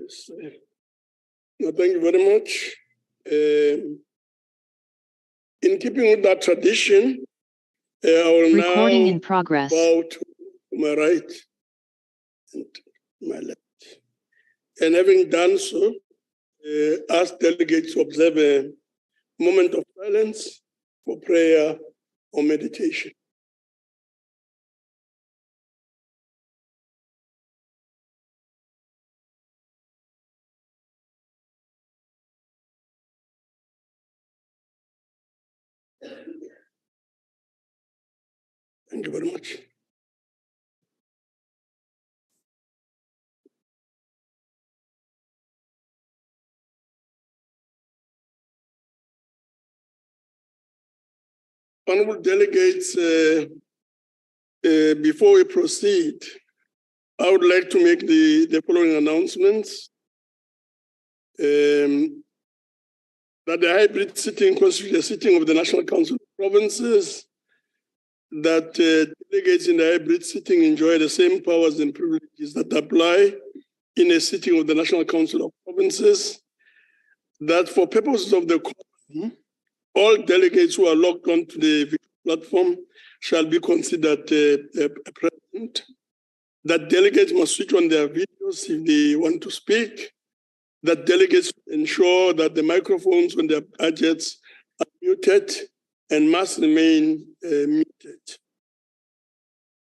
Yes. Thank you very much. In keeping with that tradition, I will Recording now in progress. bow to my right and my left. And having done so, ask delegates to observe a moment of silence for prayer or meditation. Thank you very much. Honorable delegates, before we proceed, I would like to make the following announcements. That the hybrid sitting constitutes a sitting of the National Council of Provinces, that delegates in the hybrid sitting enjoy the same powers and privileges that apply in a sitting of the National Council of Provinces, that for purposes of the quorum, all delegates who are logged onto the platform shall be considered present, that delegates must switch on their videos if they want to speak, that delegates ensure that the microphones on their gadgets are muted and must remain muted.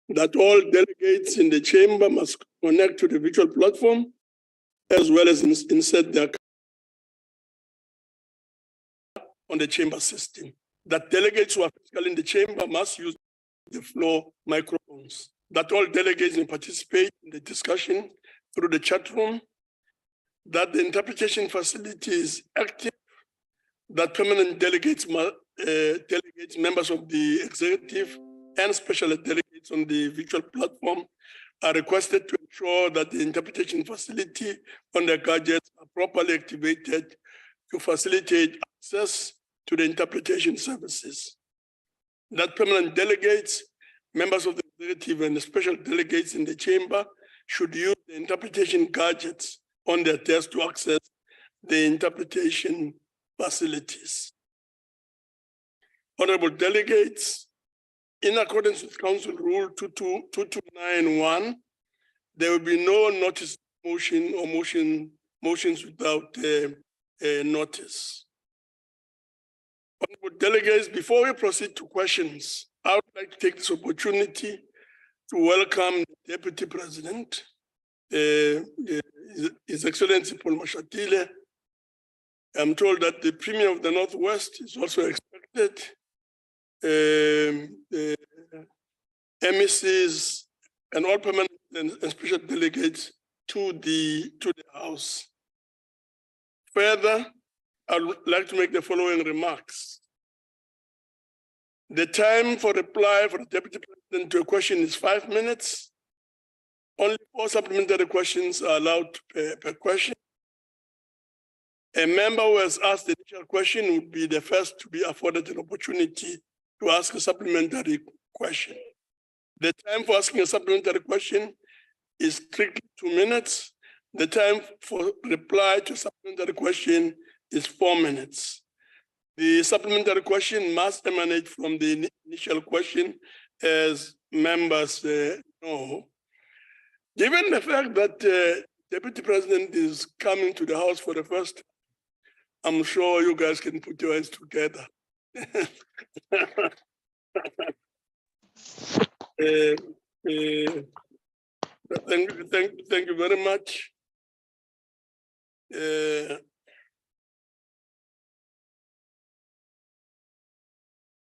That all delegates in the chamber must connect to the virtual platform as well as insert their on the chamber system. That delegates who are physically in the chamber must use the floor microphones. That all delegates may participate in the discussion through the chat room. That the interpretation facility is active, that permanent delegates, members of the executive and special delegates on the virtual platform are requested to ensure that the interpretation facility on their gadgets are properly activated to facilitate access to the interpretation services. That permanent delegates, members of the executive and the special delegates in the chamber should use the interpretation gadgets on their desk to access the interpretation facilities. Honorable delegates, in accordance with Council Rule 2291, there will be no notice motion or motions without notice. Honorable delegates, before we proceed to questions, I would like to take this opportunity to welcome the Deputy President, His Excellency Paul Mashatile. I'm told that the Premier of the Northwest is also expected. MECs and all permanent and special delegates to the House. Further, I would like to make the following remarks. The time for reply for the Deputy President to a question is 5 minutes. Only 4 supplementary questions are allowed per question. A member who has asked the initial question would be the first to be afforded an opportunity to ask a supplementary question. The time for asking a supplementary question is strictly 2 minutes. The time for reply to a supplementary question is 4 minutes. The supplementary question must emanate from the initial question, as members know. Given the fact that Deputy President is coming to the House for the first time, I'm sure you guys can put your hands together. Thank you very much.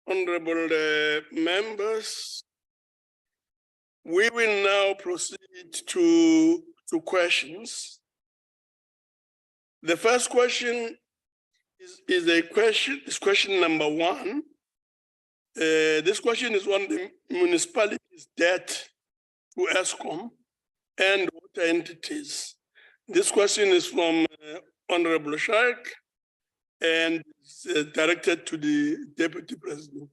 Honorable members, we will now proceed to questions. The first question is question number 1. This question is on the municipality's debt to Eskom and water entities. This question is from Honorable Shaik and is directed to the Deputy President.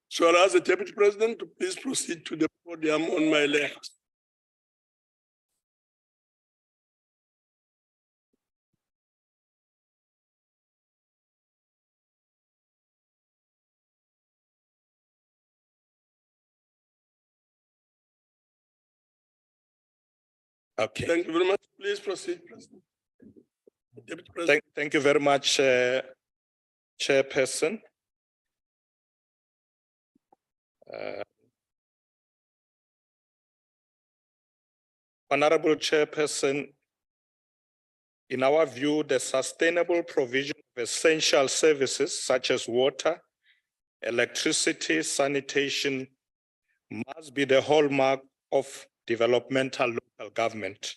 So I'll ask the Deputy President to please proceed to the podium on my left. Okay. Thank you very much. Please proceed, President. Deputy President. Thank you very much, Chairperson. Honorable Chairperson, in our view, the sustainable provision of essential services such as water, electricity, sanitation must be the hallmark of developmental local government.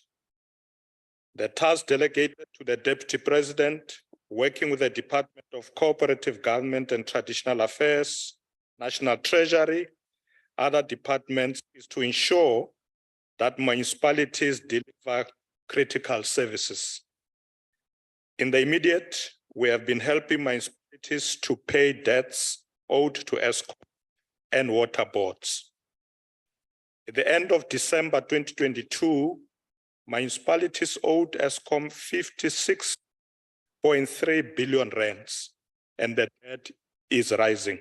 The task delegated to the Deputy President, working with the Department of Cooperative Government and Traditional Affairs, National Treasury, other departments, is to ensure that municipalities deliver critical services. In the immediate, we have been helping municipalities to pay debts owed to Eskom and water boards. At the end of December 2022, municipalities owed Eskom 56.3 billion rands, and the debt is rising.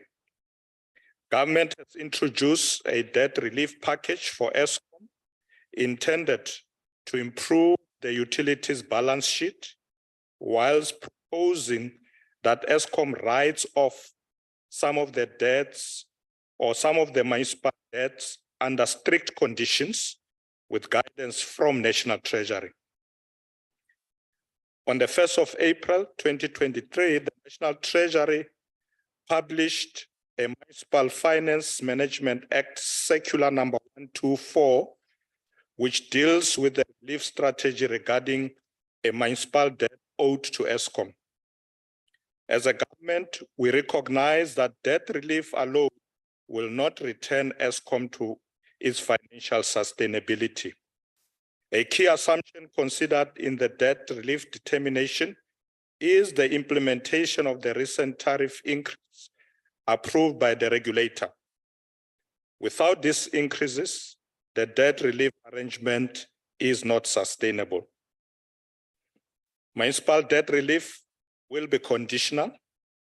Government has introduced a debt relief package for Eskom intended to improve the utilities balance sheet, whilst proposing that Eskom writes off some of the debts or some of the municipal debts under strict conditions with guidance from National Treasury. On the 1st of April 2023, the National Treasury published a Municipal Finance Management Act Circular number 124, which deals with the relief strategy regarding a municipal debt owed to Eskom. As a government, we recognize that debt relief alone will not return Eskom to its financial sustainability. A key assumption considered in the debt relief determination is the implementation of the recent tariff increase approved by the regulator. Without these increases, the debt relief arrangement is not sustainable. Municipal debt relief will be conditional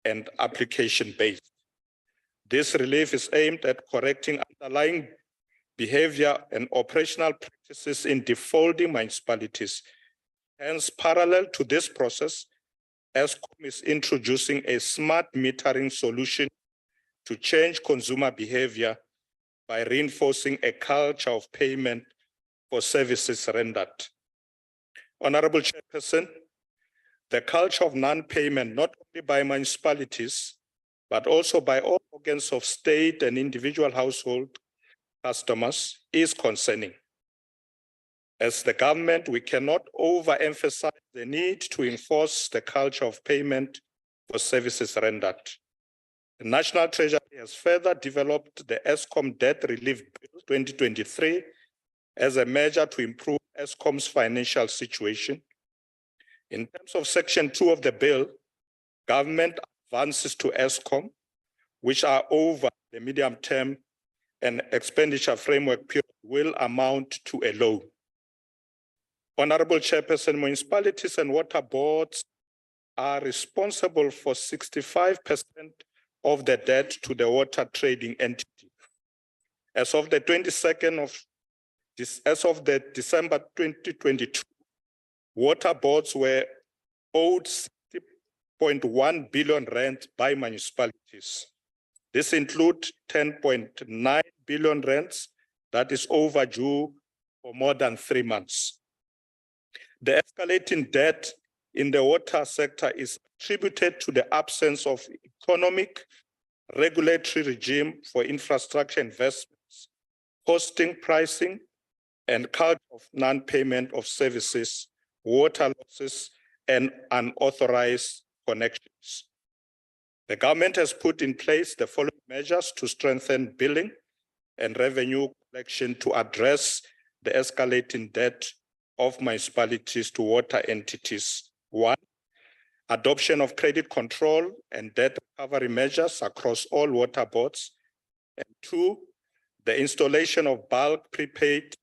and application-based. This relief is aimed at correcting underlying behavior and operational practices in defaulting municipalities. Hence, parallel to this process, Eskom is introducing a smart metering solution to change consumer behavior by reinforcing a culture of payment for services rendered. Honorable Chairperson, the culture of non-payment, not only by municipalities, but also by all organs of state and individual household customers, is concerning. As the government, we cannot overemphasize the need to enforce the culture of payment for services rendered. The National Treasury has further developed the Eskom Debt Relief Bill 2023 as a measure to improve Eskom's financial situation. In terms of Section 2 of the bill, government advances to Eskom, which are over the medium term and expenditure framework period, will amount to a loan. Honorable Chairperson, municipalities and water boards are responsible for 65% of the debt to the water trading entity. As of the December 2022, water boards were owed 60.1 billion rand by municipalities. This includes 10.9 billion rands that is overdue for more than 3 months. The escalating debt in the water sector is attributed to the absence of economic regulatory regime for infrastructure investments, costing pricing, and culture of non-payment of services, water losses, and unauthorized connections. The government has put in place the following measures to strengthen billing and revenue collection to address the escalating debt of municipalities to water entities. 1, adoption of credit control and debt recovery measures across all water boards. And 2, the installation of bulk prepaid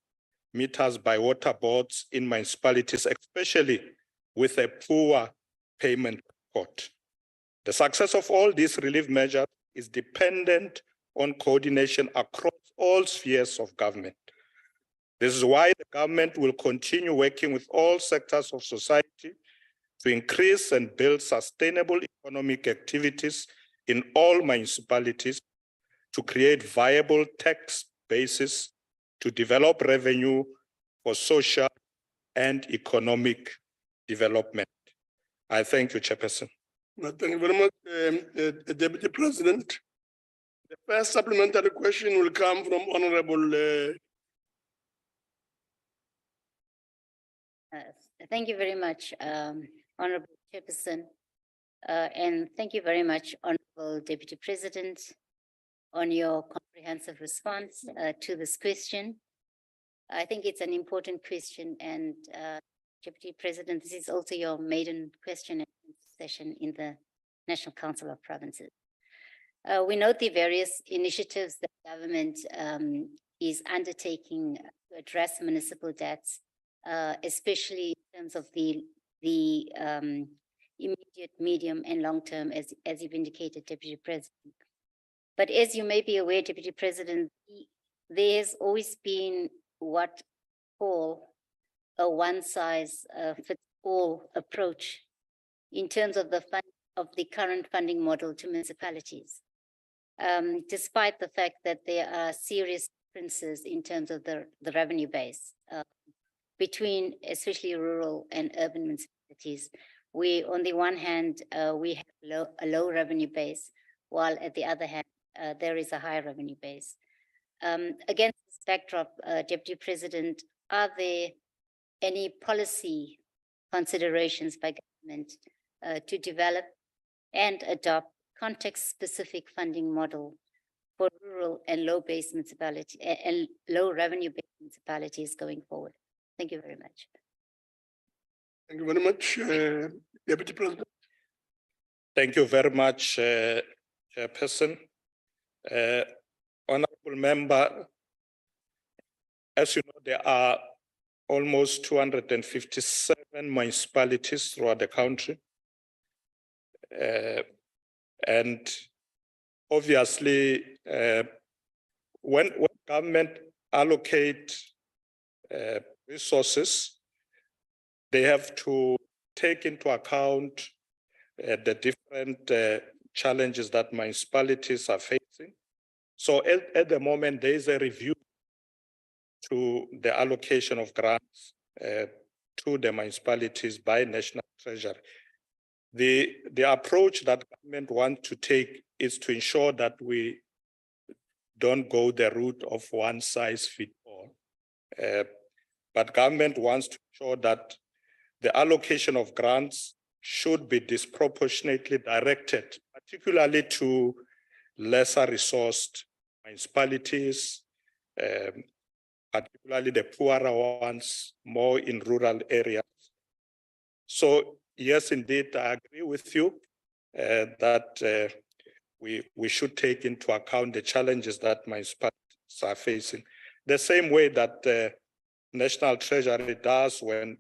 meters by water boards in municipalities, especially with a poor payment record. The success of all these relief measures is dependent on coordination across all spheres of government. This is why the government will continue working with all sectors of society to increase and build sustainable economic activities in all municipalities to create viable tax bases to develop revenue for social and economic development. I thank you, Chairperson. Well, thank you very much, Deputy President. The first supplementary question will come from Honorable. Thank you very much, Honorable Chairperson, and thank you very much, Honorable Deputy President, on your comprehensive response to this question. I think it's an important question, and Deputy President, this is also your maiden question session in the National Council of Provinces. We note the various initiatives that government is undertaking to address municipal debts, especially in terms of the immediate, medium, and long term, as you've indicated, Deputy President. But as you may be aware, Deputy President, there's always been what call a one-size-fits-all approach in terms of the current funding model to municipalities, despite the fact that there are serious differences in terms of the revenue base between especially rural and urban municipalities. We, on the one hand, we have a low revenue base, while at the other hand, there is a high revenue base. Against this backdrop, Deputy President, are there any policy considerations by government to develop and adopt context-specific funding model for rural and low-based municipalities and low revenue-based municipalities going forward? Thank you very much. Thank you very much, Deputy President. Thank you very much, Chairperson. Honorable Member, as you know, there are almost 257 municipalities throughout the country. And obviously, when government allocate resources, they have to take into account the different challenges that municipalities are facing. So at the moment, there is a review to the allocation of grants to the municipalities by National Treasury. The approach that government wants to take is to ensure that we don't go the route of one size fits all. But government wants to ensure that the allocation of grants should be disproportionately directed, particularly to lesser resourced municipalities, particularly the poorer ones, more in rural areas. So yes, indeed, I agree with you that we should take into account the challenges that municipalities are facing. The same way that National Treasury does when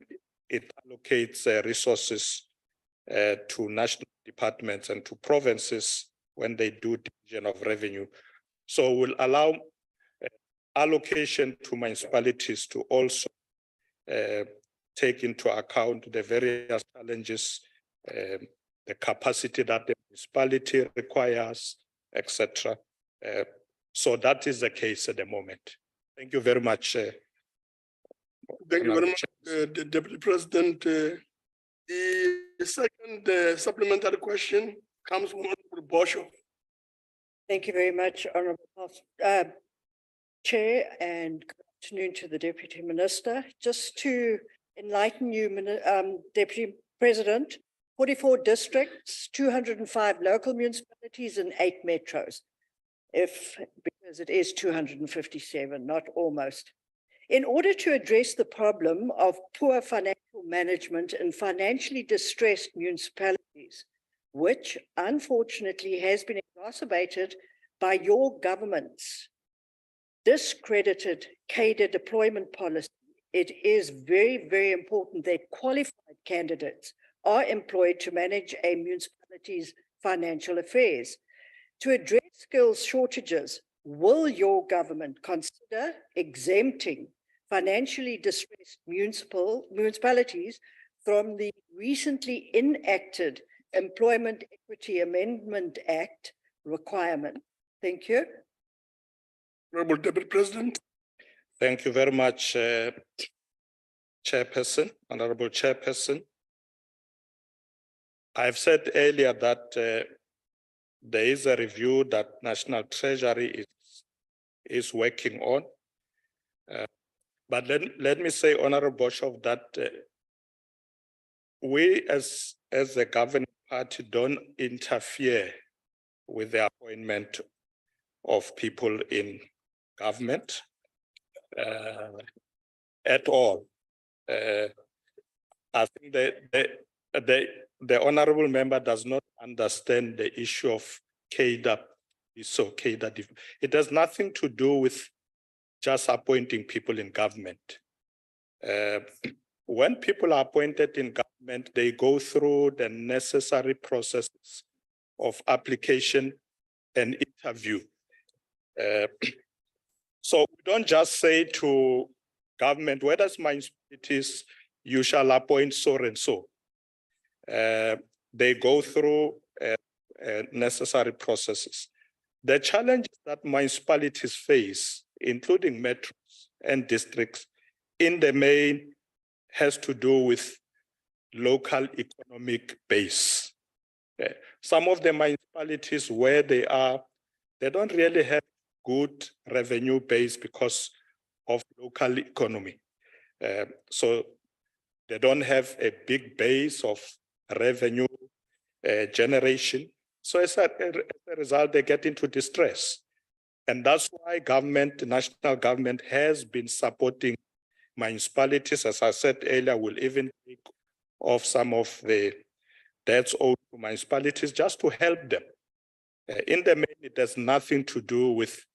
it allocates resources to national departments and to provinces when they do division of revenue. So we'll allow allocation to municipalities to also take into account the various challenges, the capacity that the municipality requires, etc. So that is the case at the moment. Thank you very much. Thank you very much, Deputy President. The second supplementary question comes from Honorable Bosho. Thank you very much, Honourable Chair, and good afternoon to the Deputy Minister. Just to enlighten you, Deputy President, 44 districts, 205 local municipalities and 8 metros, because it is 257, not almost. In order to address the problem of poor financial management in financially distressed municipalities, which unfortunately has been exacerbated by your government's discredited cadre deployment policy, it is very, very important that qualified candidates are employed to manage a municipality's financial affairs. To address skills shortages, will your government consider exempting financially distressed municipalities from the recently enacted Employment Equity Amendment Act requirement. Thank you. Honorable Deputy President. Thank you very much, Chairperson, Honorable Chairperson. I've said earlier that there is a review that National Treasury is working on. But let me say, Honorable Bishop, that we as a governing party don't interfere with the appointment of people in government at all. I think the honorable member does not understand the issue of CADA. So CADA, it has nothing to do with just appointing people in government. When people are appointed in government, they go through the necessary processes of application and interview. So we don't just say to government, whether it's municipalities, you shall appoint so and so. They go through necessary processes. The challenges that municipalities face, including metros and districts, in the main has to do with local economic base. Some of the municipalities where they are, they don't really have good revenue base because of local economy. So they don't have a big base of revenue generation. So as a result, they get into distress. And that's why government, national government has been supporting municipalities. As I said earlier, will even take off some of the debts owed to municipalities just to help them. In the main, it has nothing to do with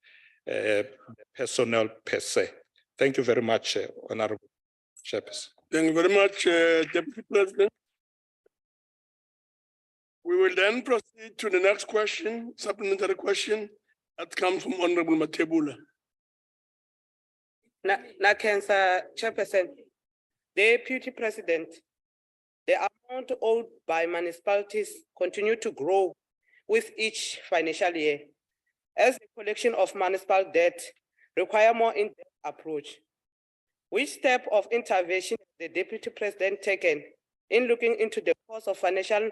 personnel per se. Thank you very much, Honorable Chairperson. Thank you very much, Deputy President. We will then proceed to the next question, supplementary question that comes from Honorable Matebula. Cancer Chairperson, Deputy President, the amount owed by municipalities continue to grow with each financial year, as the collection of municipal debt require more in-depth approach. Which step of intervention has the Deputy President taken in looking into the cause of financial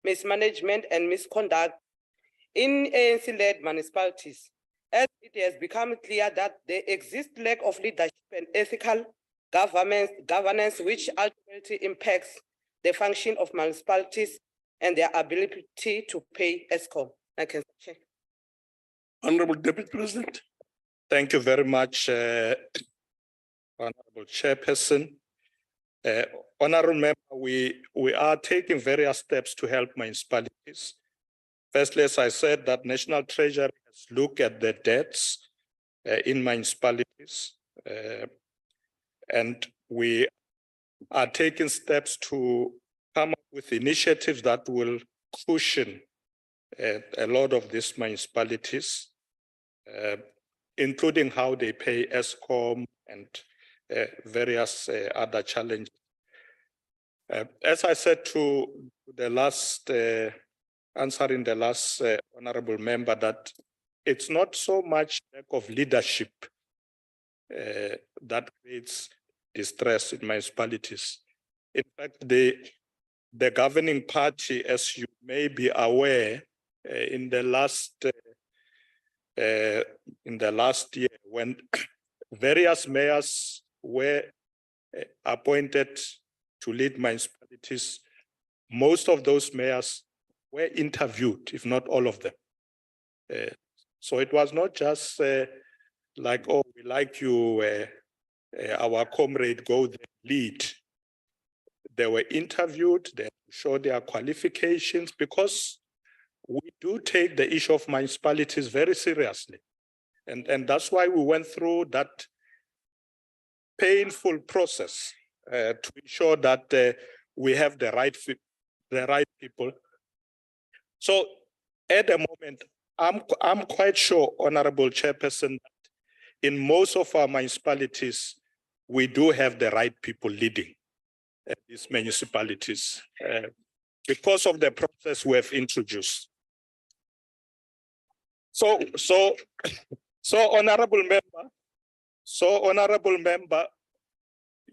mismanagement and misconduct in ANC-led municipalities, as it has become clear that there exists lack of leadership and ethical governance which ultimately impacts the function of municipalities and their ability to pay Eskom? Honorable Deputy President. Thank you very much, Honorable Chairperson. Honorable Member, we are taking various steps to help municipalities. Firstly, as I said, that National Treasury has looked at the debts in municipalities, and we are taking steps to come up with initiatives that will cushion a lot of these municipalities, including how they pay Eskom and various other challenges. As I said to the last, answering the last honorable member, that it's not so much lack of leadership that creates distress in municipalities. In fact, the governing party, as you may be aware, in the last year, when various mayors were appointed to lead municipalities, most of those mayors were interviewed, if not all of them. So it was not just like, oh, we like you, our comrade, go there, lead. They were interviewed, they showed their qualifications, because we do take the issue of municipalities very seriously. And that's why we went through that painful process to ensure that we have the right people. So at the moment, I'm quite sure, Honorable Chairperson, that in most of our municipalities, we do have the right people leading these municipalities because of the process we have introduced. So honorable member,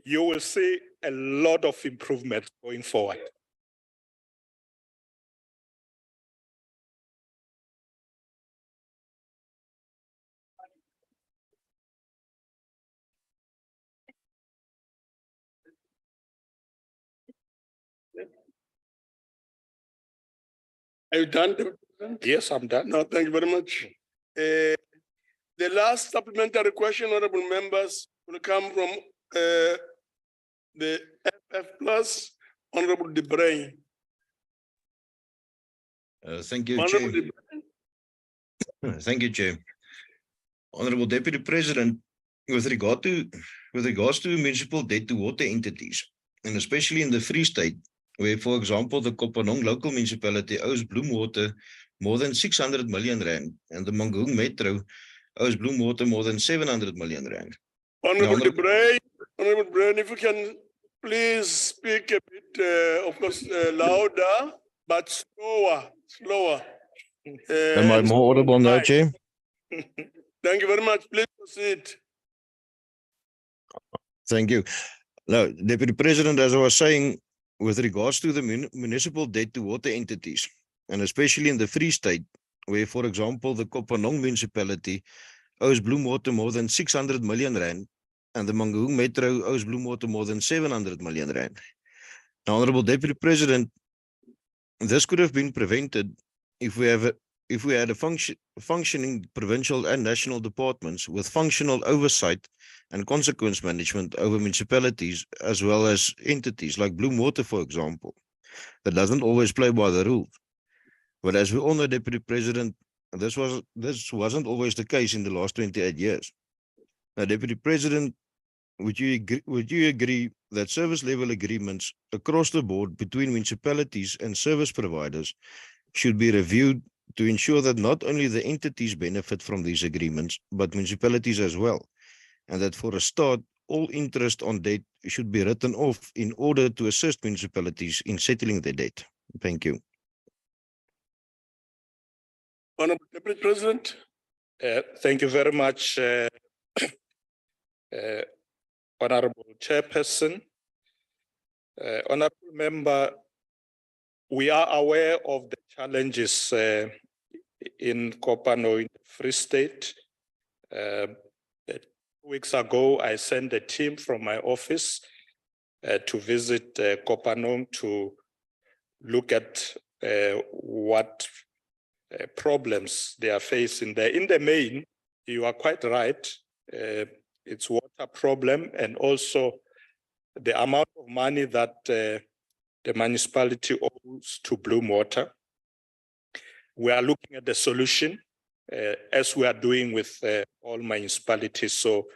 you will see a lot of improvement going forward. Are you done, Deputy President? Yes, I'm done. No, thank you very much. The last supplementary question, honorable members, will come from the FF Plus, Honorable Debray. Thank you, Honorable Chair. Debray. Thank you, Chair. Honorable Deputy President, with regards to municipal debt to water entities, and especially in the Free State, where, for example, the Kopanong local municipality owes Bloemwater more than 600 million rand, and the Mangaung Metro owes Bloemwater more than 700 million rand. Honorable Debray, Honorable Debray, if you can please speak a bit, of course, louder, but slower. Am I more audible now, Chair? Thank you very much. Please proceed. Thank you. Now, Deputy President, as I was saying, with regards to the municipal debt to water entities, and especially in the Free State, where, for example, the Kopanong municipality owes Bloemwater more than 600 million rand, and the Mangaung Metro owes Bloemwater more than 700 million rand. Now, Honorable Deputy President, this could have been prevented if we had a functioning provincial and national departments with functional oversight and consequence management over municipalities as well as entities like Bloemwater, for example, that doesn't always play by the rules. But as we all know, Deputy President, this wasn't always the case in the last 28 years. Now, Deputy President, would you agree that service level agreements across the board between municipalities and service providers should be reviewed to ensure that not only the entities benefit from these agreements, but municipalities as well, and that for a start, all interest on debt should be written off in order to assist municipalities in settling their debt? Thank you. Honorable Deputy President. Thank you very much, Honorable Chairperson. Honorable Member, we are aware of the challenges in Kopanong, Free State. 2 weeks ago, I sent a team from my office to visit Kopanong to look at what problems they are facing there. In the main, you are quite right. It's water problem and also the amount of money that the municipality owes to Bloemwater. We are looking at the solution as we are doing with all municipalities. So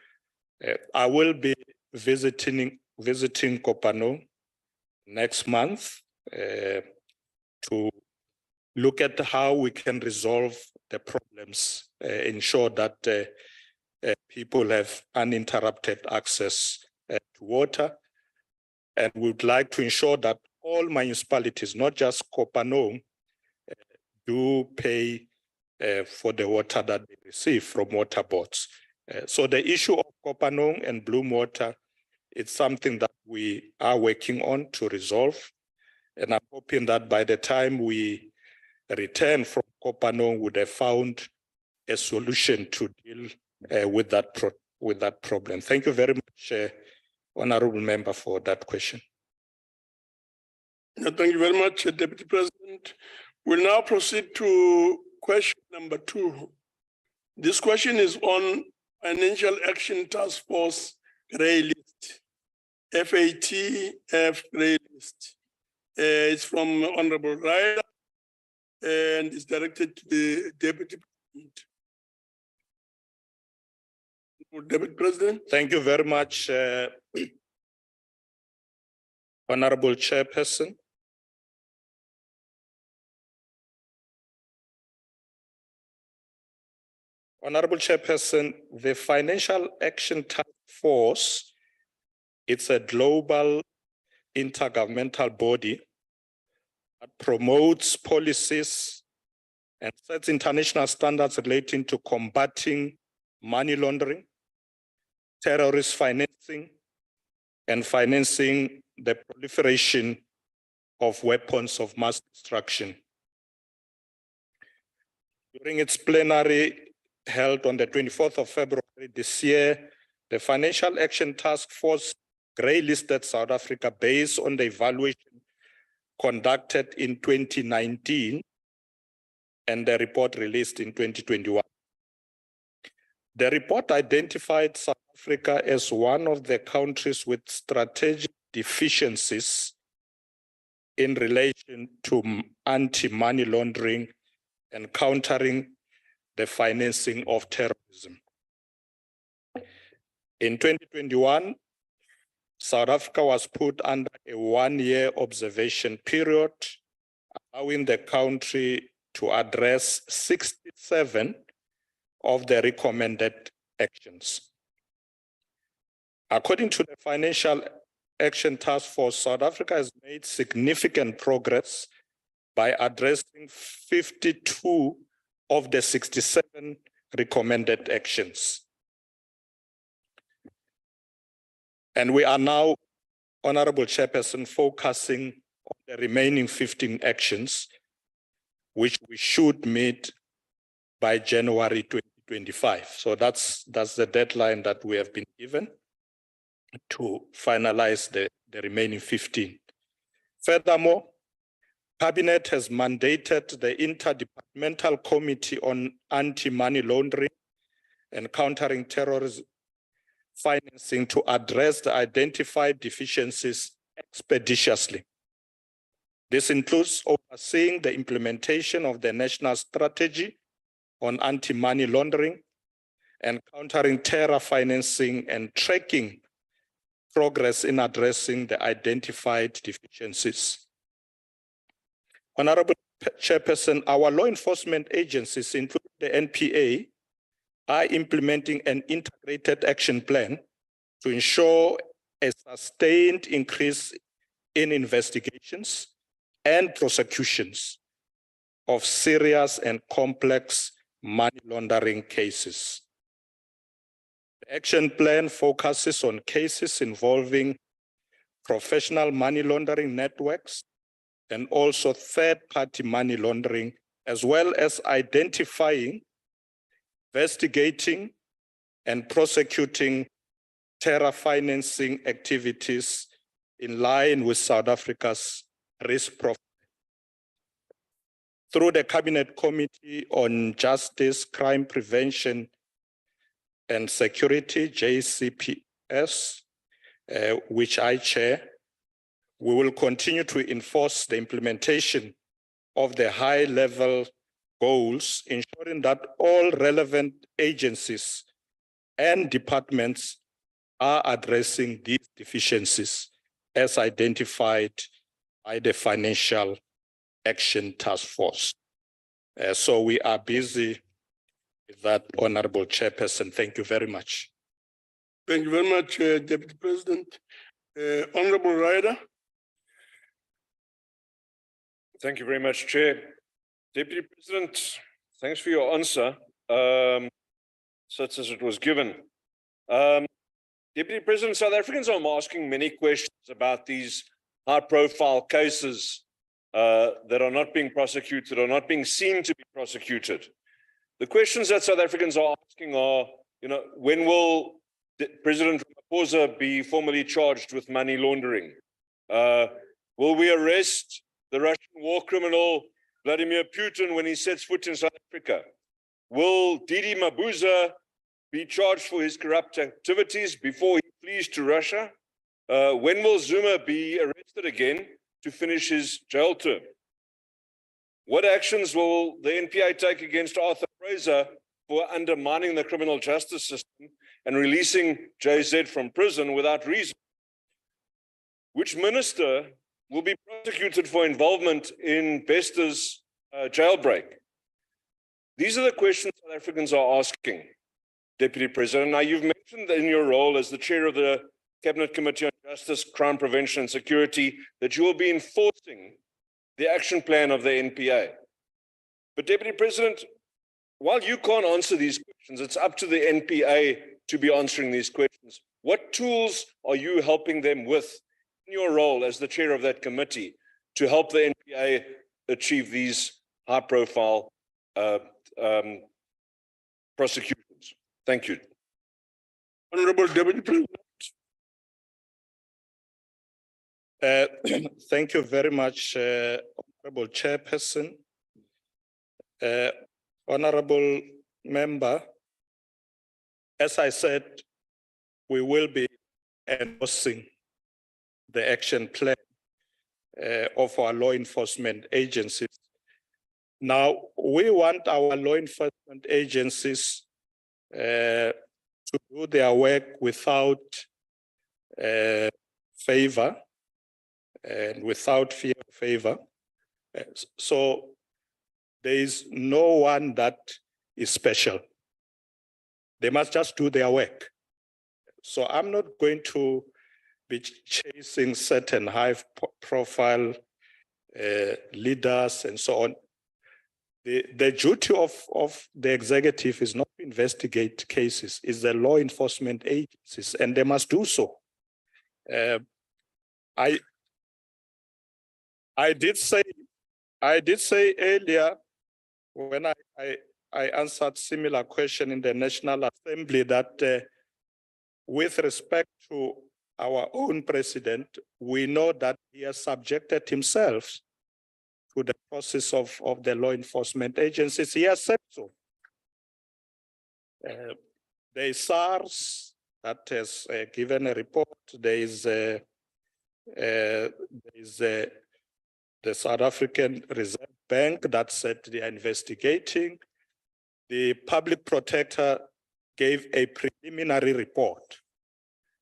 I will be visiting Kopanong next month to look at how we can resolve the problems, ensure that people have uninterrupted access to water. And we would like to ensure that all municipalities, not just Kopanong, do pay for the water that they receive from water boards. So the issue of Kopanong and Bloemwater, it's something that we are working on to resolve. And I'm hoping that by the time we return from Kopanong, we would have found a solution to deal with that problem. Thank you very much, Honorable Member, for that question. Thank you very much, Deputy President. We'll now proceed to question number 2. This question is on Financial Action Task Force Grey List, FATF Grey List. It's from Honorable Ryder and is directed to the Deputy President. Deputy President. Thank you very much, Honorable Chairperson. Honorable Chairperson, the Financial Action Task Force It's a global intergovernmental body that promotes policies and sets international standards relating to combating money laundering, terrorist financing, and financing the proliferation of weapons of mass destruction. During its plenary held on the 24th of February this year, the Financial Action Task Force grey-listed South Africa based on the evaluation conducted in 2019 and the report released in 2021. The report identified South Africa as one of the countries with strategic deficiencies in relation to anti-money laundering and countering the financing of terrorism. In 2021, South Africa was put under a one-year observation period, allowing the country to address 67 of the recommended actions. According to the Financial Action Task Force, South Africa has made significant progress by addressing 52 of the 67 recommended actions. And we are now, Honorable Chairperson, focusing on the remaining 15 actions, which we should meet by January 2025. So that's the deadline that we have been given to finalize the remaining 15. Furthermore, Cabinet has mandated the Interdepartmental Committee on Anti-Money Laundering and Countering Terrorism Financing to address the identified deficiencies expeditiously. This includes overseeing the implementation of the National Strategy on Anti-Money Laundering and Countering Terror Financing and tracking progress in addressing the identified deficiencies. Honorable Chairperson, our law enforcement agencies, including the NPA, are implementing an integrated action plan to ensure a sustained increase in investigations and prosecutions of serious and complex money laundering cases. The action plan focuses on cases involving professional money laundering networks and also third-party money laundering, as well as identifying, investigating, and prosecuting terror financing activities in line with South Africa's risk profile. Through the Cabinet Committee on Justice, Crime Prevention and Security, JCPS, which I chair, we will continue to enforce the implementation of the high-level goals, ensuring that all relevant agencies and departments are addressing these deficiencies as identified by the Financial Action Task Force. So we are busy with that, Honorable Chairperson. Thank you very much. Thank you very much, Deputy President. Honorable Ryder. Thank you very much, Chair. Deputy President, thanks for your answer, such as it was given. Deputy President, South Africans are asking many questions about these high-profile cases that are not being prosecuted or not being seen to be prosecuted. The questions that South Africans are asking are, when will President Ramaphosa be formally charged with money laundering? Will we arrest the Russian war criminal Vladimir Putin when he sets foot in South Africa? Will Didi Mabuza be charged for his corrupt activities before he flees to Russia? When will Zuma be arrested again to finish his jail term? What actions will the NPA take against Arthur Fraser for undermining the criminal justice system and releasing JZ from prison without reason? Which minister will be prosecuted for involvement in Bester's jailbreak? These are the questions South Africans are asking, Deputy President. Now, you've mentioned in your role as the chair of the Cabinet Committee on Justice, Crime Prevention and Security that you will be enforcing the action plan of the NPA. But Deputy President, while you can't answer these questions, it's up to the NPA to be answering these questions. What tools are you helping them with in your role as the chair of that committee to help the NPA achieve these high-profile prosecutions? Thank you. Honorable Deputy President. Thank you very much, Honorable Chairperson. Honorable Member, as I said, we will be endorsing the action plan of our law enforcement agencies. Now, we want our law enforcement agencies to do their work without favor and without fear of favor. So there is no one that is special. They must just do their work. So I'm not going to be chasing certain high-profile leaders and so on. The duty of the executive is not to investigate cases, it's the law enforcement agencies, and they must do so. I did say earlier when I answered similar question in the National Assembly that with respect to our own president, we know that he has subjected himself to the process of the law enforcement agencies. He has said so. There is SARS that has given a report. There is the South African Reserve Bank that said they are investigating. The public protector gave a preliminary report.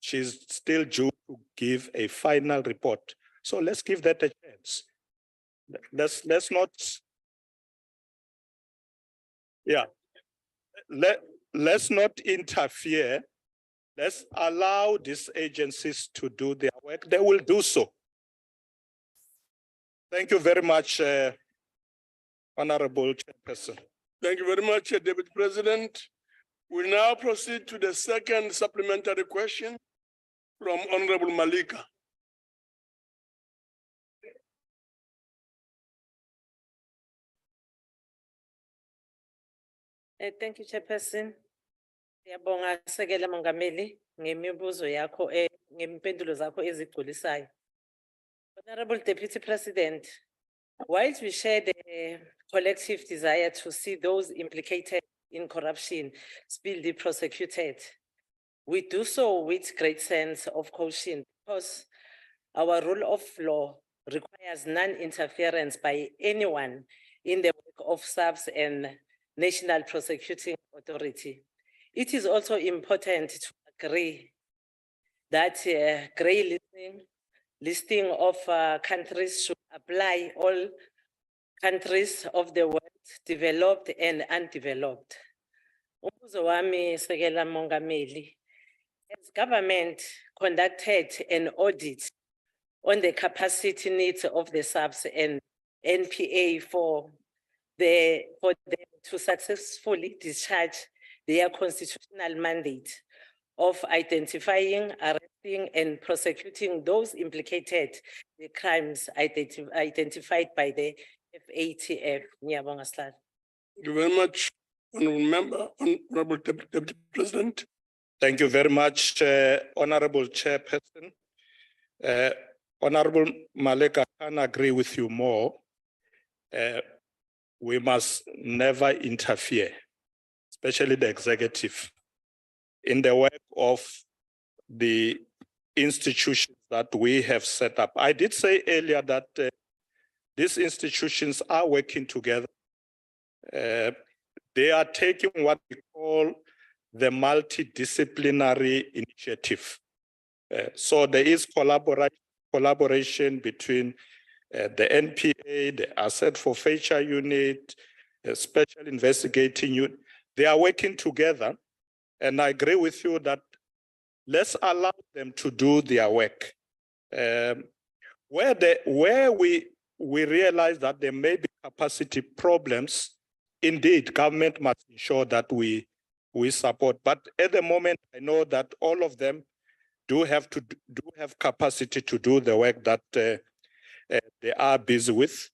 She's still due to give a final report. So let's give that a chance. Let's not interfere. Let's allow these agencies to do their work. They will do so. Thank you very much, Honorable Chairperson. Thank you very much, Deputy President. We now proceed to the second supplementary question from Honorable Malika. Thank you, Chairperson. Siyabonga Sekela Mongameli ngemibuzo yakho ngempendulo zakho ezigculisayo. Honorable Deputy President, whilst we share the collective desire to see those implicated in corruption speedily prosecuted, we do so with great sense of caution because our rule of law requires non-interference by anyone in the work of SAPS and National Prosecuting Authority. It is also important to agree that grey listing of countries should apply all countries of the world, developed and undeveloped. Umbuzo wami Sekela Mongameli, as government conducted an audit on the capacity needs of the SAPS and NPA for them to successfully discharge their constitutional mandate of identifying, arresting, and prosecuting those implicated in the crimes identified by the FATF. Thank you very much, Honorable Member, Honorable Deputy President. Thank you very much, Honorable Chairperson. Honorable Malika, I can agree with you more. We must never interfere, especially the executive, in the work of the institutions that we have set up. I did say earlier that these institutions are working together. They are taking what we call the multidisciplinary initiative. So there is collaboration between the NPA, the Asset Forfeiture Unit, the Special Investigating Unit. They are working together. And I agree with you that let's allow them to do their work. Where we realize that there may be capacity problems, indeed, government must ensure that we support. But at the moment, I know that all of them do have capacity to do the work that they are busy with.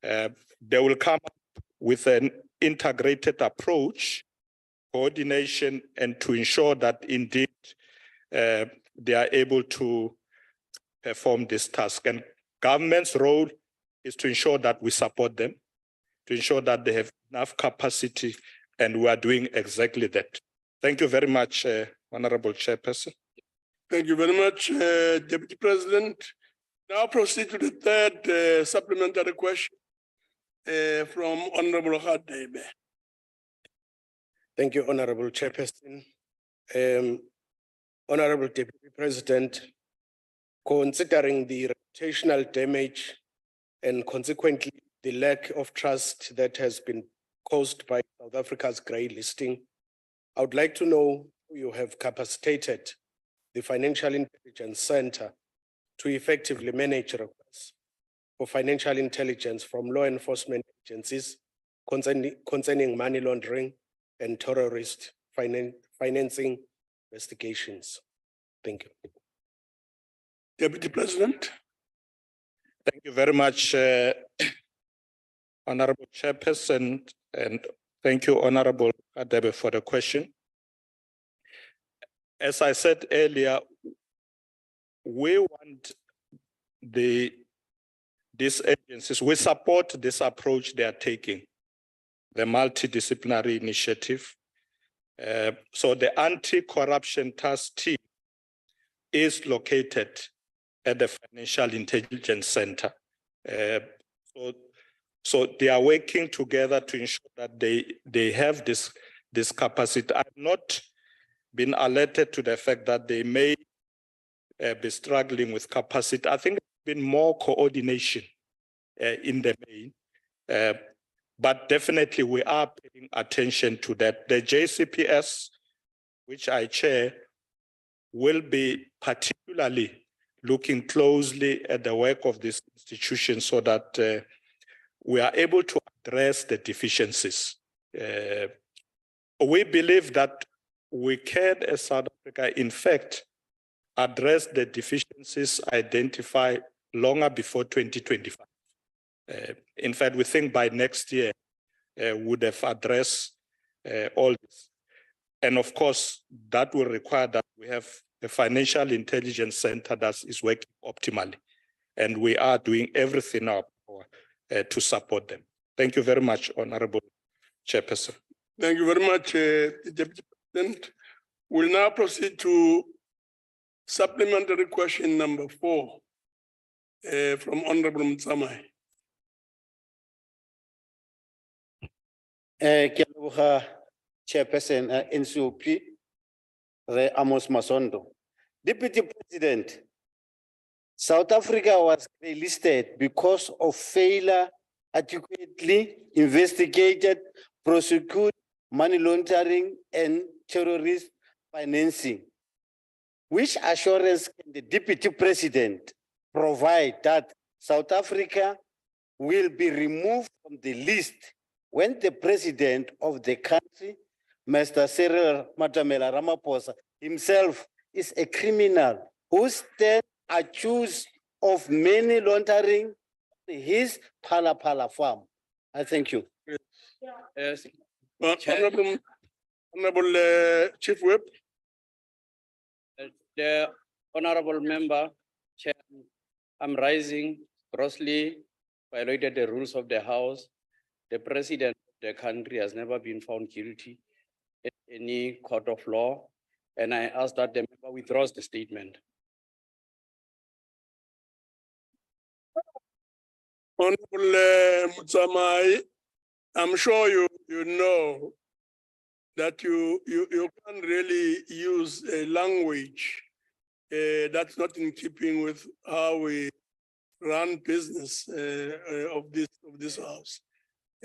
They will come up with an integrated approach, coordination, and to ensure that indeed they are able to perform this task. And government's role is to ensure that we support them, to ensure that they have enough capacity, and we are doing exactly that. Thank you very much, Honorable Chairperson. Thank you very much, Deputy President. Now proceed to the third supplementary question from Honorable Hadebe. Thank you, Honorable Chairperson. Honorable Deputy President, considering the reputational damage and consequently the lack of trust that has been caused by South Africa's grey listing, I would like to know how you have capacitated the Financial Intelligence Center to effectively manage requests for financial intelligence from law enforcement agencies concerning money laundering and terrorist financing investigations. Thank you. Deputy President. Thank you very much, Honorable Chairperson, and thank you, Honorable Hadebe, for the question. As I said earlier, we want these agencies, we support this approach they are taking, the multidisciplinary initiative. So the anti-corruption task team is located at the Financial Intelligence Center. So they are working together to ensure that they have this capacity. I've not been alerted to the fact that they may be struggling with capacity. I think there's been more coordination in the main, but definitely we are paying attention to that. The JCPS, which I chair, will be particularly looking closely at the work of this institution so that we are able to address the deficiencies. We believe that we can, as South Africa, in fact, address the deficiencies identified longer before 2025. In fact, we think by next year, would have addressed all this. And of course, that will require that we have a Financial Intelligence Center that is working optimally. And we are doing everything in our power to support them. Thank you very much, Honorable Chairperson. Thank you very much, Deputy President. We'll now proceed to supplementary question number 4 from Honorable Mtsamai. Chairperson, NCOP, Amos Masondo. Deputy President, South Africa was listed because of failure adequately investigated, prosecute money laundering and terrorist financing. Which assurance can the Deputy President provide that South Africa will be removed from the list when the President of the country, Mr. Cyril Ramaphosa, himself is a criminal who stands accused of money laundering his Phala farm? I thank you. Yes. Honorable Chief Whip. The honorable member, Chair, I'm rising, grossly violated the rules of the House. The President of the country has never been found guilty in any court of law, and I ask that the member withdraws the statement. Honorable Mutsamai, I'm sure you know that you can't really use a language that's not in keeping with how we run business of this House.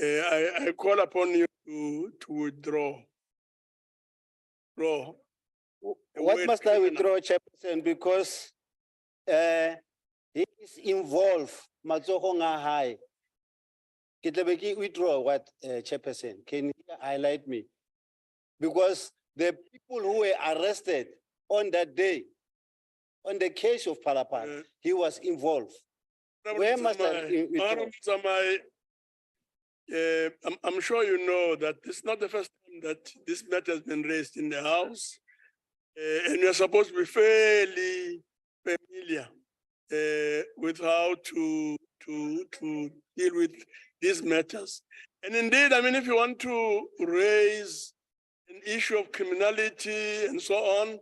I call upon you to withdraw. What word must I criminal. withdraw, Chairperson, because he is involved, Matsogo High. Kitlebeki withdraw what, Chairperson? Can you highlight me? Because the people who were arrested on that day, on the case of Palapat, he was involved. Where must I withdraw? Honorable Zamai, I'm sure you know that this is not the first time that this matter has been raised in the House. And you're supposed to be fairly familiar with how to deal with these matters. And indeed, I mean, if you want to raise an issue of criminality and so on,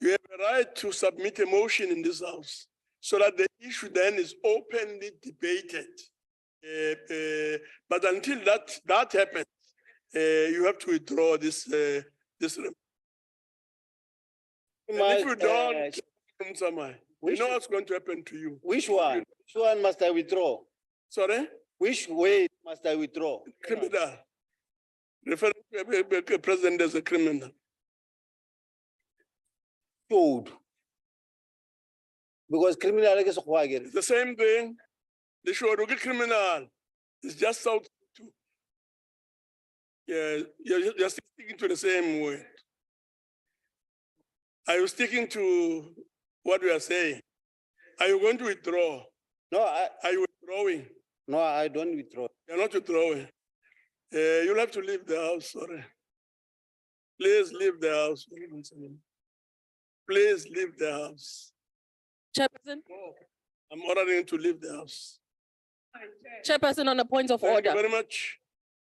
you have a right to submit a motion in this House so that the issue then is openly debated. But until that happens, you have to withdraw this. And if you don't, you know what's going to happen to you. Which one? Which one must I withdraw? Sorry? Which way must I withdraw? Criminal. Referring to a president as a criminal. Showed. Because criminal is It's the same thing. The Shorugi criminal is just out to. Yeah, you're sticking to the same word. Are you sticking to what we are saying? Are you going to withdraw? No, Are you withdrawing? no, I don't withdraw. You're not withdrawing. You'll have to leave the house, sorry. Please leave the house. Please leave the house. Chairperson, I'm ordering you to leave the house. Chairperson, on a point of Thank you order. very much.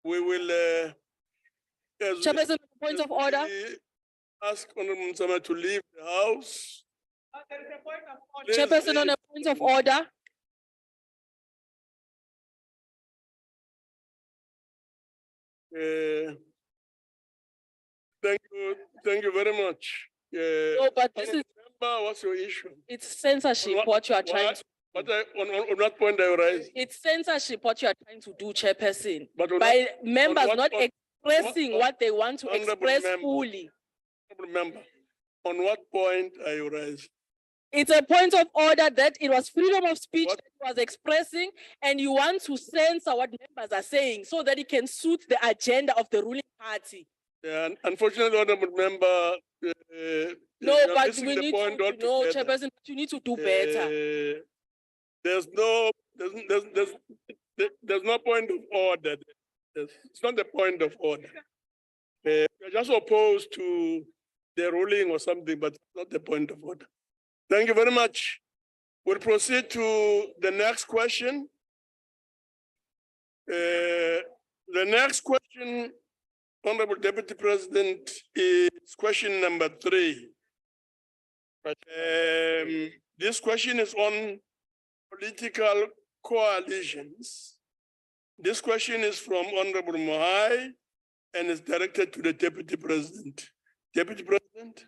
We will, Chairperson, on a point of order. we ask Honorable Mtsama to leave the house. Please Chairperson, on leave. a point of order. Thank you very much. No, but this is, Member, what's your issue? it's censorship, what you are trying to, On what point are you raising? it's censorship, what you are trying to do, Chairperson. But on By members what not point- expressing what they want to Honorable express member. fully. Member, on what point are you raising? It's a point of order that it was freedom of speech What- that he was expressing, and you want to censor what members are saying so that it can suit the agenda of the ruling party. Yeah, unfortunately, Honorable Member. No, you're but missing we the need point to, no, altogether. Chairperson, you need to do better. There's no point of order. It's not the point of order. You're just opposed to the ruling or something, but it's not the point of order. Thank you very much. We'll proceed to the next question. The next question, Honorable Deputy President, is question number 3. This question is on political coalitions. This question is from Honorable Mohai and is directed to the Deputy President. Deputy President?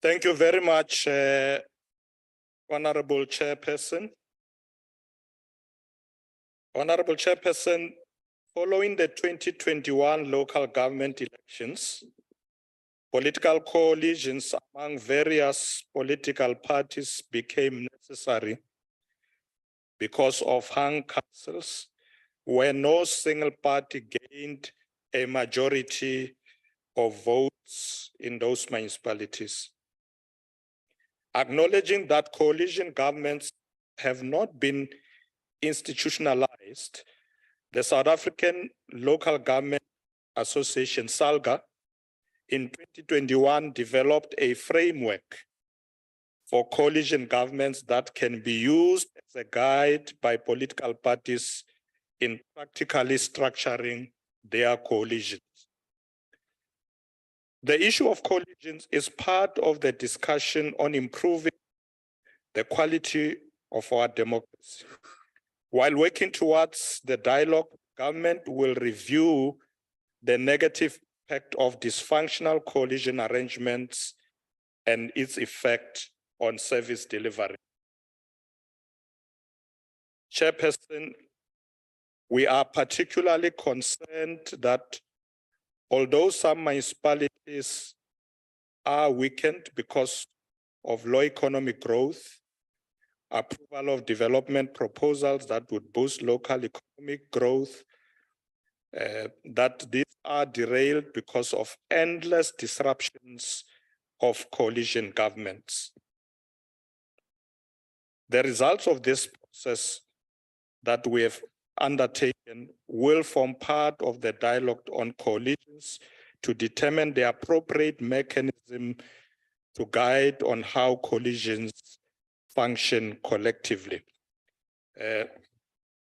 Thank you very much, Honorable Chairperson. Honorable Chairperson, following the 2021 local government elections, political coalitions among various political parties became necessary because of hung councils where no single party gained a majority of votes in those municipalities. Acknowledging that coalition governments have not been institutionalized, the South African Local Government Association, SALGA, in 2021 developed a framework for coalition governments that can be used as a guide by political parties in practically structuring their coalitions. The issue of coalitions is part of the discussion on improving the quality of our democracy. While working towards the dialogue, government will review the negative impact of dysfunctional coalition arrangements and its effect on service delivery. Chairperson, we are particularly concerned that although some municipalities are weakened because of low economic growth, approval of development proposals that would boost local economic growth, that these are derailed because of endless disruptions of coalition governments. The results of this process that we have undertaken will form part of the dialogue on coalitions to determine the appropriate mechanism to guide on how coalitions function collectively.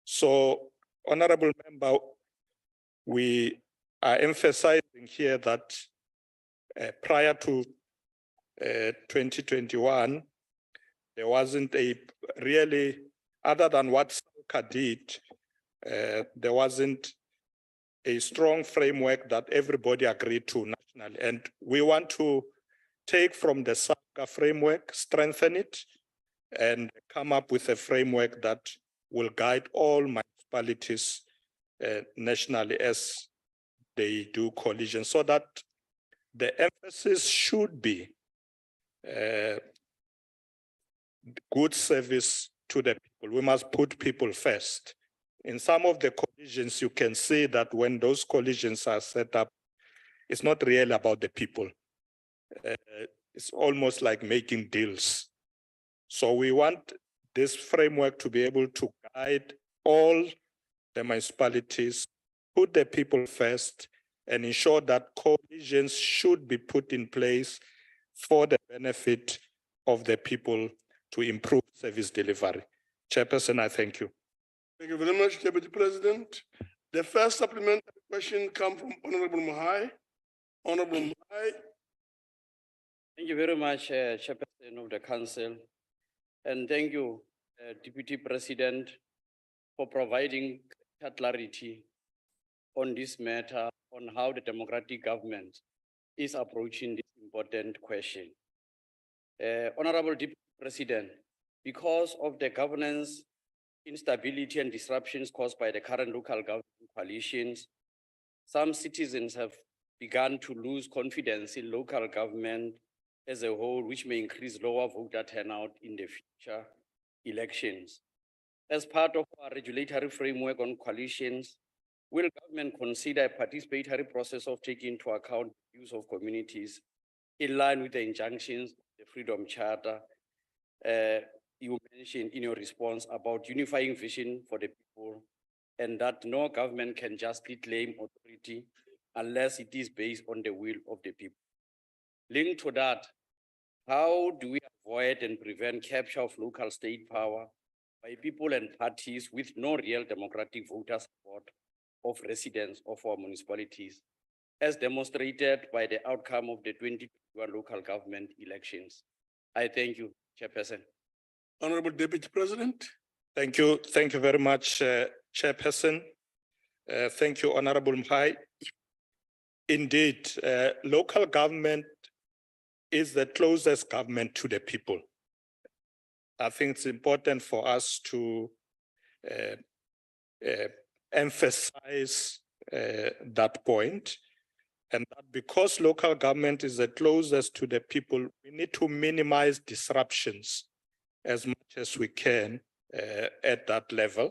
So, Honorable Member, we are emphasizing here that prior to 2021, there wasn't a really, other than what SALCA did, there wasn't a strong framework that everybody agreed to nationally. And we want to take from the SALCA framework, strengthen it, and come up with a framework that will guide all municipalities nationally as they do coalition, so that the emphasis should be good service to the people. We must put people first. In some of the coalitions, you can see that when those coalitions are set up, it's not really about the people. It's almost like making deals. So we want this framework to be able to guide all the municipalities, put the people first, and ensure that coalitions should be put in place for the benefit of the people to improve service delivery. Chairperson, I thank you. Thank you very much, Deputy President. The first supplementary question comes from Honorable Mahai. Honorable Mahai. Thank you very much, Chairperson of the Council. And thank you, Deputy President, for providing clarity on this matter, on how the democratic government is approaching this important question. Honorable Deputy President, because of the governance instability and disruptions caused by the current local government coalitions, some citizens have begun to lose confidence in local government as a whole, which may increase lower voter turnout in the future elections. As part of our regulatory framework on coalitions, will government consider a participatory process of taking into account the views of communities in line with the injunctions of the Freedom Charter you mentioned in your response about unifying vision for the people, and that no government can justly claim authority unless it is based on the will of the people? Linked to that, how do we avoid and prevent capture of local state power by people and parties with no real democratic voter support of residents of our municipalities, as demonstrated by the outcome of the 2021 local government elections? I thank you, Chairperson. Honorable Deputy President. Thank you. Thank you very much, Chairperson. Thank you, Honorable Mhai. Indeed, local government is the closest government to the people. I think it's important for us to emphasize that point, and that because local government is the closest to the people, we need to minimize disruptions as much as we can at that level.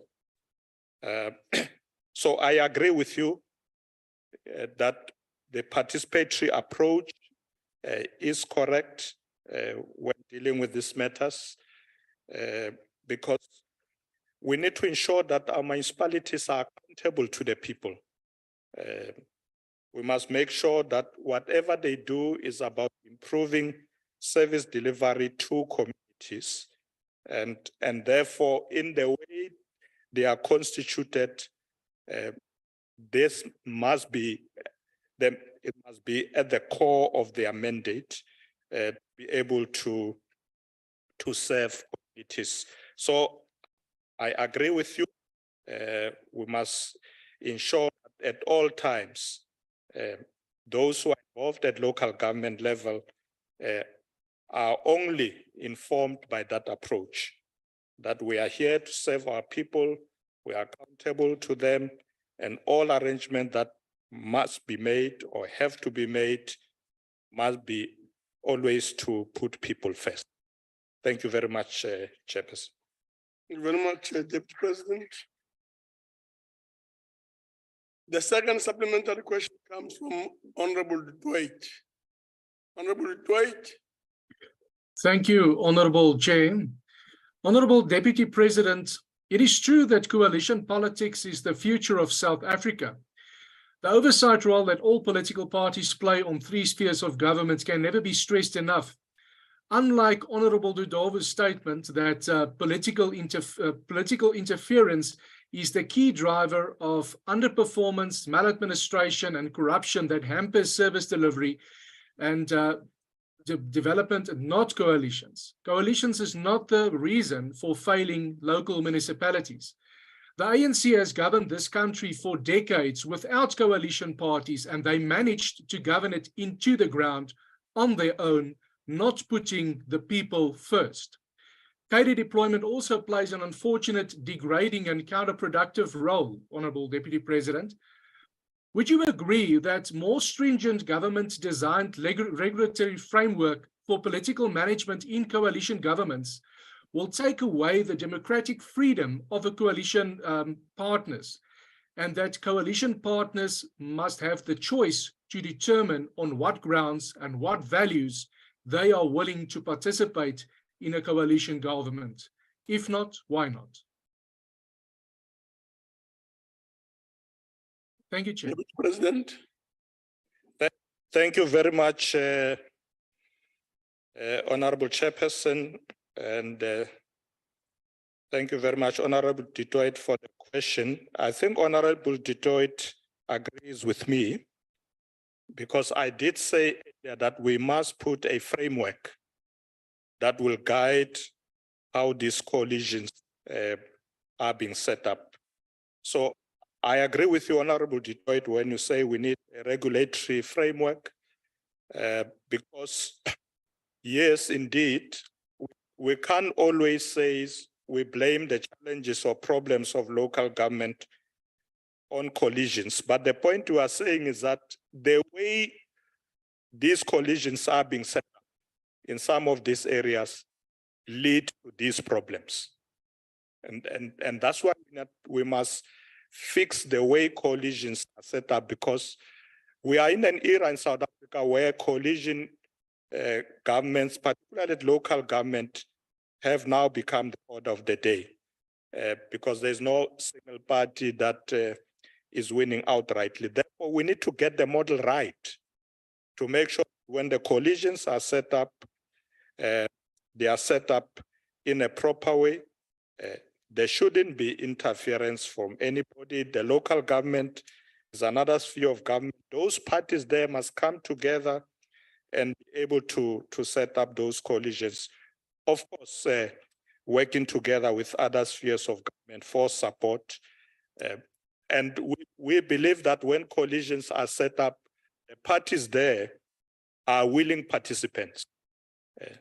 So I agree with you that the participatory approach is correct when dealing with these matters, because we need to ensure that our municipalities are accountable to the people. We must make sure that whatever they do is about improving service delivery to communities. And therefore, in the way they are constituted, this must be it must be at the core of their mandate, be able to serve communities. So I agree with you. We must ensure that at all times, those who are involved at local government level are only informed by that approach, that we are here to serve our people, we are accountable to them, and all arrangements that must be made or have to be made must be always to put people first. Thank you very much, Chairperson. Thank you very much, Deputy President. The second supplementary question comes from Honorable Dwight. Honorable Dwight. Thank you, Honorable Chair. Honorable Deputy President, it is true that coalition politics is the future of South Africa. The oversight role that all political parties play on three spheres of government can never be stressed enough. Unlike Honorable Dudova's statement that political interference is the key driver of underperformance, maladministration, and corruption that hampers service delivery and development, not coalitions. Coalitions is not the reason for failing local municipalities. The ANC has governed this country for decades without coalition parties, and they managed to govern it into the ground on their own, not putting the people first. Cadre deployment also plays an unfortunate, degrading and counterproductive role, Honorable Deputy President. Would you agree that more stringent government-designed regulatory framework for political management in coalition governments will take away the democratic freedom of the coalition partners, and that coalition partners must have the choice to determine on what grounds and what values they are willing to participate in a coalition government? If not, why not? Thank you, Chair. President. Thank you very much, Honorable Chairperson, and thank you very much, Honorable Dutoit, for the question. I think Honorable Dutoit agrees with me, because I did say that we must put a framework that will guide how these coalitions are being set up. So I agree with you, Honorable Dutoit, when you say we need a regulatory framework, because yes, indeed, we can't always say we blame the challenges or problems of local government on coalitions. But the point you are saying is that the way these coalitions are being set up in some of these areas lead to these problems. And that's why we must fix the way coalitions are set up, because we are in an era in South Africa where coalition governments, particularly local government, have now become the order of the day, because there's no single party that is winning outrightly. Therefore, we need to get the model right to make sure when the coalitions are set up, they are set up in a proper way. There shouldn't be interference from anybody. The local government is another sphere of government. Those parties there must come together and be able to set up those coalitions. Of course, working together with other spheres of government for support. And we believe that when coalitions are set up, the parties there are willing participants.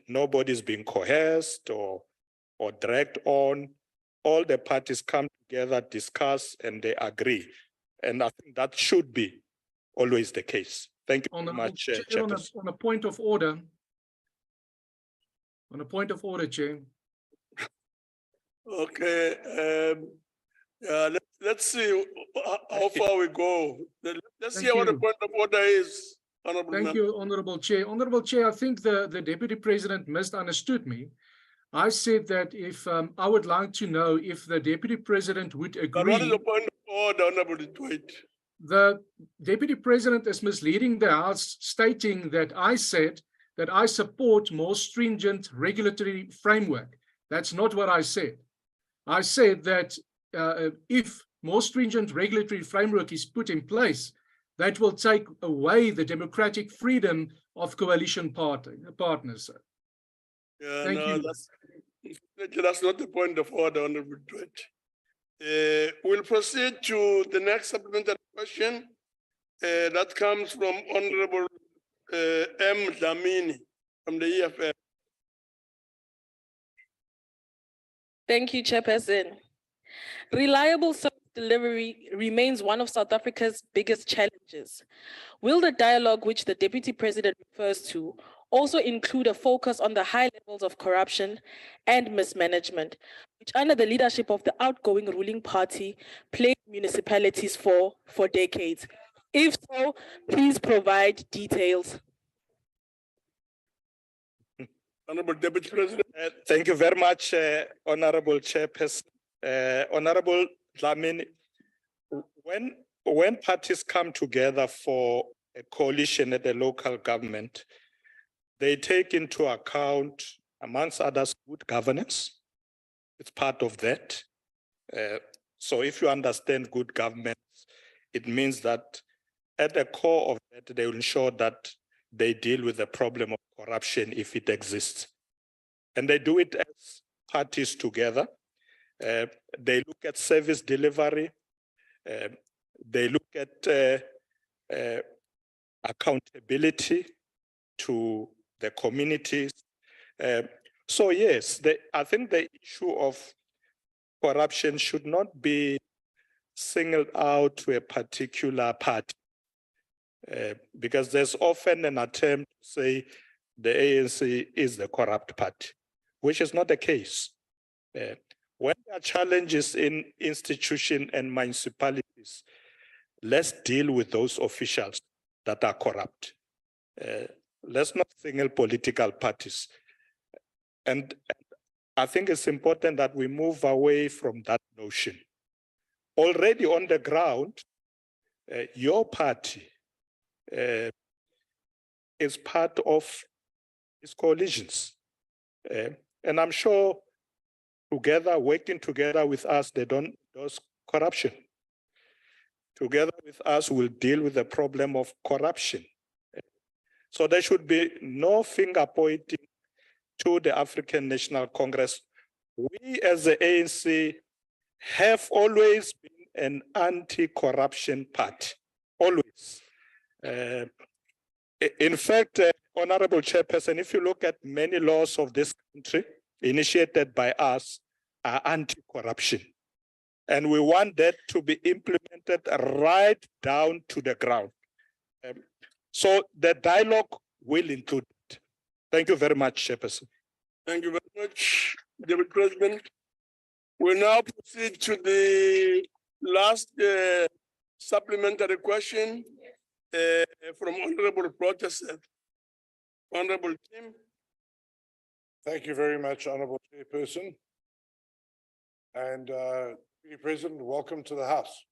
Nobody's being coerced or dragged on. All the parties come together, discuss, and they agree. And I think that should be always the case. Thank you very much, Chairperson. On a point of order, Chair. Okay, let's see how far we go. Let's see what the point of order is, Honorable Thank Member. you, Honorable Chair. Honorable Chair, I think the Deputy President misunderstood me. I said that if I would like to know if the Deputy President would agree. But what is the point of order, Honorable Dwight? The Deputy President is misleading the House, stating that I said that I support more stringent regulatory framework. That's not what I said. I said that if more stringent regulatory framework is put in place, that will take away the democratic freedom of coalition partners. Yeah, Thank no, you. that's not the point of order, Honorable Dwight. We'll proceed to the next supplementary question that comes from Honorable M. Dlamini from the EFF. Thank you, Chairperson. Reliable service delivery remains one of South Africa's biggest challenges. Will the dialogue which the Deputy President refers to also include a focus on the high levels of corruption and mismanagement, which under the leadership of the outgoing ruling party plagued municipalities for decades? If so, please provide details. Honorable Deputy President. Thank you very much, Honorable Chairperson. Honorable Dlamini, when parties come together for a coalition at the local government, they take into account, amongst others, good governance. It's part of that. So if you understand good governance, it means that at the core of that, they will ensure that they deal with the problem of corruption if it exists. And they do it as parties together. They look at service delivery. They look at accountability to the communities. So yes, I think the issue of corruption should not be singled out to a particular party. Because there's often an attempt to say the ANC is the corrupt party, which is not the case. When there are challenges in institutions and municipalities, let's deal with those officials that are corrupt. Let's not single political parties. And I think it's important that we move away from that notion. Already on the ground, your party is part of these coalitions. And I'm sure together, working together with us, they don't do corruption. Together with us, we'll deal with the problem of corruption. So there should be no finger pointing to the African National Congress. We as the ANC have always been an anti-corruption party, always. In fact, Honorable Chairperson, if you look at many laws of this country initiated by us are anti-corruption. And we want that to be implemented right down to the ground. So the dialogue will include it. Thank you very much, Chairperson. Thank you very much, Deputy President. We now proceed to the last supplementary question from Honorable Protestant. Honorable Tim. Thank you very much, Honorable Chairperson. And Deputy President, welcome to the House.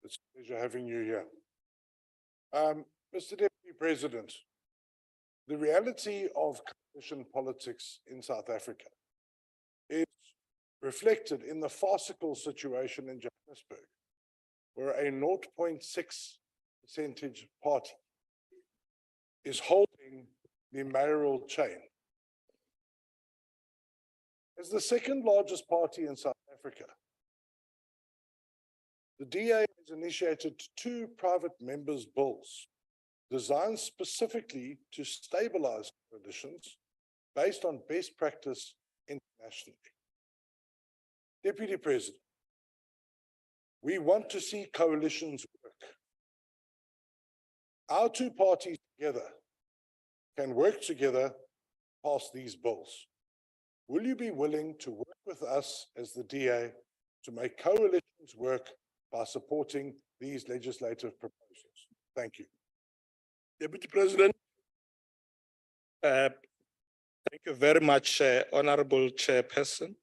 It's a pleasure having you here. Mr. Deputy President, the reality of coalition politics in South Africa is reflected in the farcical situation in Johannesburg, where a 0.6 percentage party is holding the mayoral chain. As the second largest party in South Africa, the DA has initiated 2 private members' bills designed specifically to stabilize coalitions based on best practice internationally. Deputy President, we want to see coalitions work. Our 2 parties together can work together past these bills. Will you be willing to work with us as the DA to make coalitions work by supporting these legislative proposals? Thank you. Deputy President. Thank you very much, Honorable Chairperson.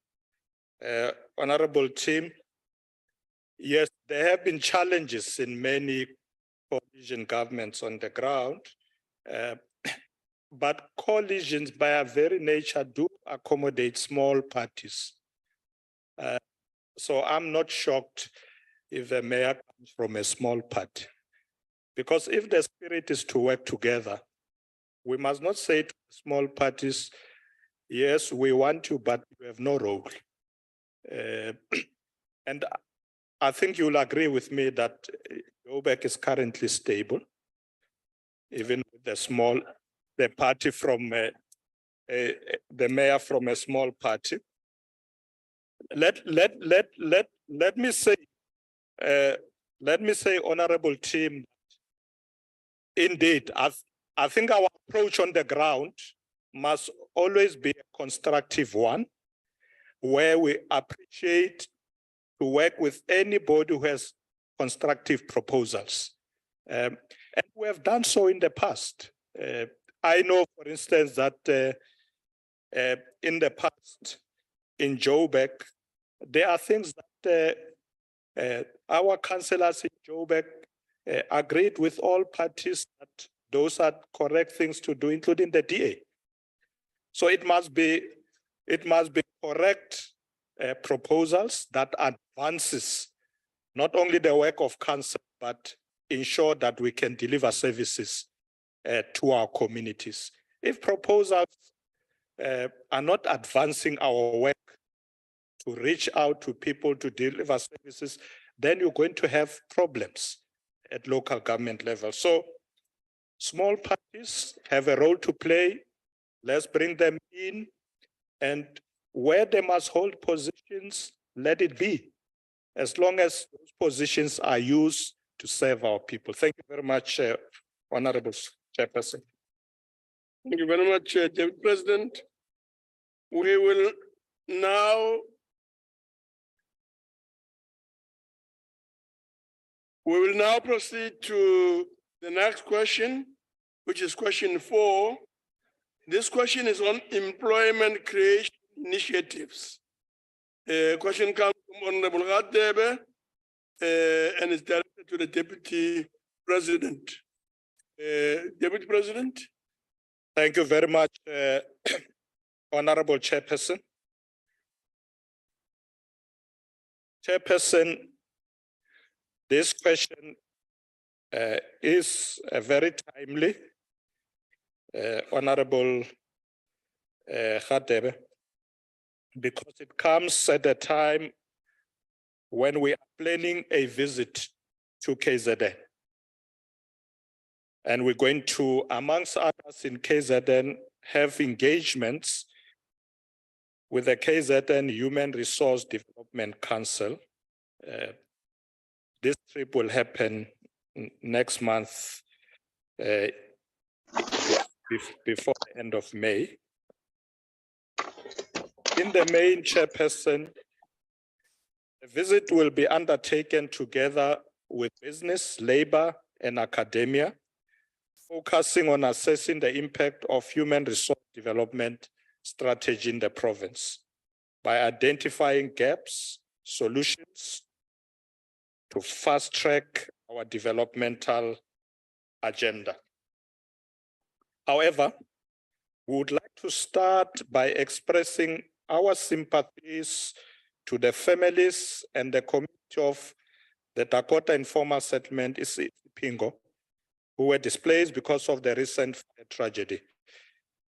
Honorable team. Yes, there have been challenges in many coalition governments on the ground, but coalitions by their very nature do accommodate small parties. So I'm not shocked if a mayor comes from a small party. Because if the spirit is to work together, we must not say to small parties, yes, we want you, but you have no role. And I think you'll agree with me that Joburg is currently stable, even with the party from the mayor from a small party. Let me say let me say, honorable team, indeed, I think our approach on the ground must always be a constructive one, where we appreciate to work with anybody who has constructive proposals. And we have done so in the past. I know, for instance, that in the past, in Joburg, there are things that our councillors in Joburg agreed with all parties that those are correct things to do, including the DA. So it must be correct proposals that advances not only the work of council, but ensure that we can deliver services to our communities. If proposals are not advancing our work to reach out to people to deliver services, then you're going to have problems at local government level. So small parties have a role to play. Let's bring them in, and where they must hold positions, let it be, as long as those positions are used to serve our people. Thank you very much, Honorable Chairperson. Thank you very much, Deputy President. We will now proceed to the next question, which is question 4. This question is on employment creation initiatives. Question comes from Honorable Radebe and is directed to the Deputy President. Deputy President. Thank you very much, Honorable Chairperson. Chairperson, this question is very timely, Honorable Radebe, because it comes at a time when we are planning a visit to KZN. And we're going to, amongst others in KZN, have engagements with the KZN Human Resource Development Council. This trip will happen next month, before the end of May. In the main, Chairperson, the visit will be undertaken together with business, labor, and academia, focusing on assessing the impact of human resource development strategy in the province by identifying gaps, solutions to fast track our developmental agenda. However, we would like to start by expressing our sympathies to the families and the community of the Dakota Informal Settlement, Pingo, who were displaced because of the recent tragedy.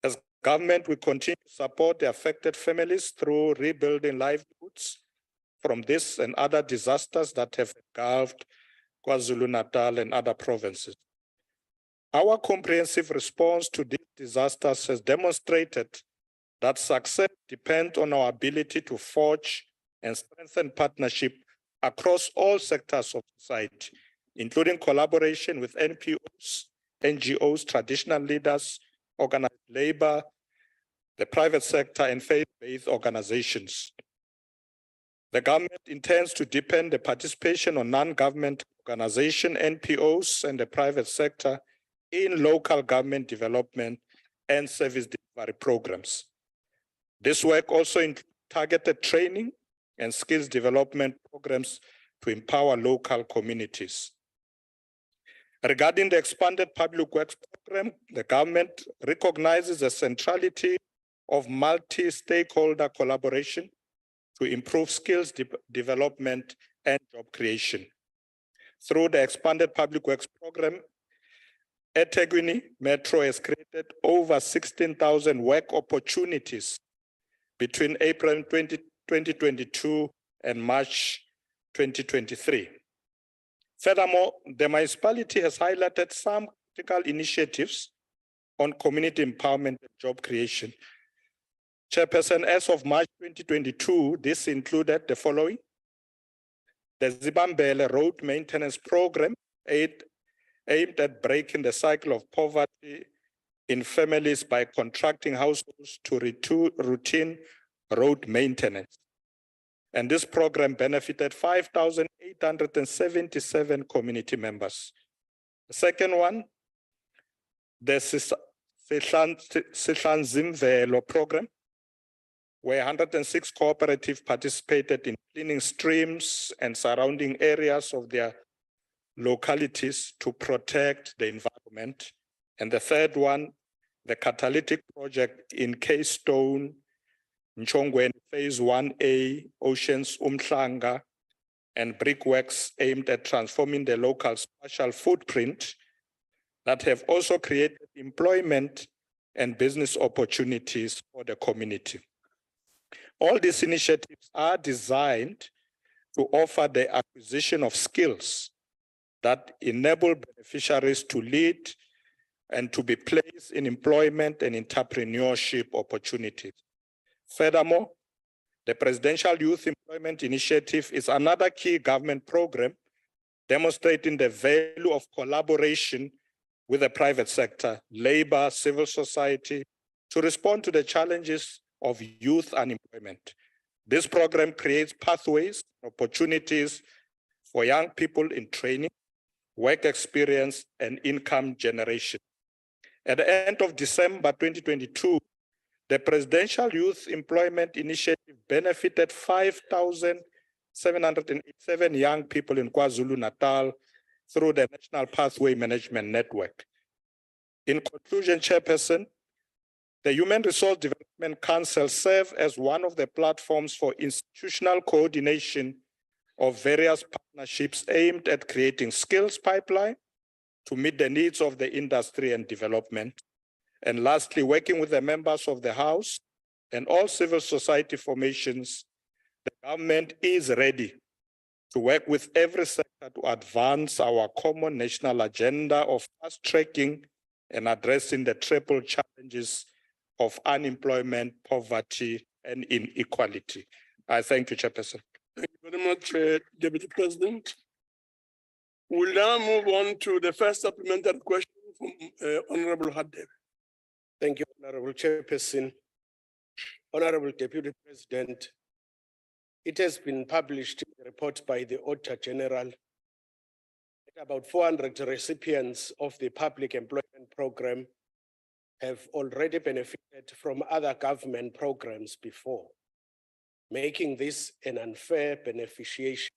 As government, we continue to support the affected families through rebuilding livelihoods from this and other disasters that have engulfed KwaZulu-Natal and other provinces. Our comprehensive response to these disasters has demonstrated that success depends on our ability to forge and strengthen partnership across all sectors of society, including collaboration with NPOs, NGOs, traditional leaders, organized labor, the private sector, and faith-based organizations. The government intends to deepen the participation of non-government organizations, NPOs, and the private sector in local government development and service delivery programs. This work also includes targeted training and skills development programs to empower local communities. Regarding the expanded public works program, the government recognizes the centrality of multi-stakeholder collaboration to improve skills development and job creation. Through the expanded public works program, eThekwini Metro has created over 16,000 work opportunities between April 2022 and March 2023. Furthermore, the municipality has highlighted some critical initiatives on community empowerment and job creation. Chairperson, as of March 2022, this included the following: the Zibambele Road Maintenance Program aimed at breaking the cycle of poverty in families by contracting households to routine road maintenance. And this program benefited 5,877 community members. The second one, the Sihlanzimvelo program, where 106 cooperatives participated in cleaning streams and surrounding areas of their localities to protect the environment. And the third one, the catalytic project in Keystone, Nchongwen Phase 1A, Oceans Umhlanga, and brickworks aimed at transforming the local spatial footprint that have also created employment and business opportunities for the community. All these initiatives are designed to offer the acquisition of skills that enable beneficiaries to lead and to be placed in employment and entrepreneurship opportunities. Furthermore, the Presidential Youth Employment Initiative is another key government program demonstrating the value of collaboration with the private sector, labor, civil society, to respond to the challenges of youth unemployment. This program creates pathways, opportunities for young people in training, work experience, and income generation. At the end of December 2022, the Presidential Youth Employment Initiative benefited 5,787 young people in KwaZulu-Natal through the National Pathway Management Network. In conclusion, Chairperson, the Human Resource Development Council serves as one of the platforms for institutional coordination of various partnerships aimed at creating skills pipeline to meet the needs of the industry and development. And lastly, working with the members of the House and all civil society formations, the government is ready to work with every sector to advance our common national agenda of fast-tracking and addressing the triple challenges of unemployment, poverty, and inequality. I thank you, Chairperson. Thank you very much, Deputy President. We'll now move on to the first supplementary question from Honorable Hadebe. Thank you, Honorable Chairperson. Honorable Deputy President, it has been published in a report by the Auditor General that about 400 recipients of the Public Employment Program have already benefited from other government programs before, making this an unfair beneficiation.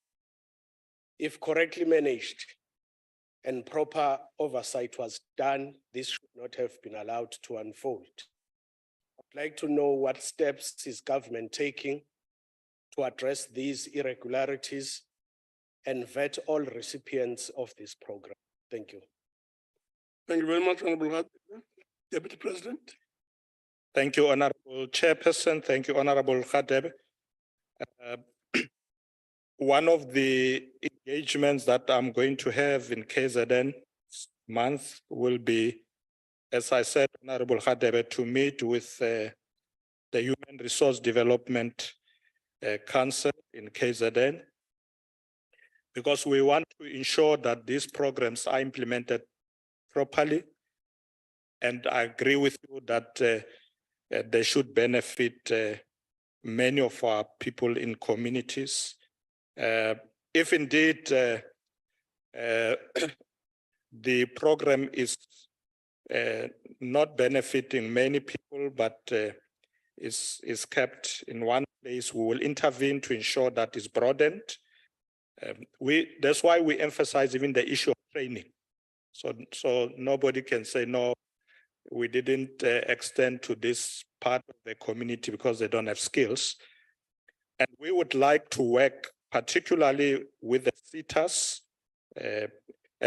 If correctly managed and proper oversight was done, this should not have been allowed to unfold. I'd like to know what steps is government taking to address these irregularities and vet all recipients of this program. Thank you. Thank you very much, Honorable Hadebe. Deputy President. Thank you, Honorable Chairperson. Thank you, Honorable Hadebe. One of the engagements that I'm going to have in KZN month will be, as I said, Honorable Hadebe, to meet with the Human Resource Development Council in KZN, because we want to ensure that these programs are implemented properly. And I agree with you that they should benefit many of our people in communities. If indeed the program is not benefiting many people, but is kept in one place, we will intervene to ensure that it's broadened. That's why we emphasize even the issue of training. So nobody can say, no, we didn't extend to this part of the community because they don't have skills. And we would like to work particularly with the SETAs. A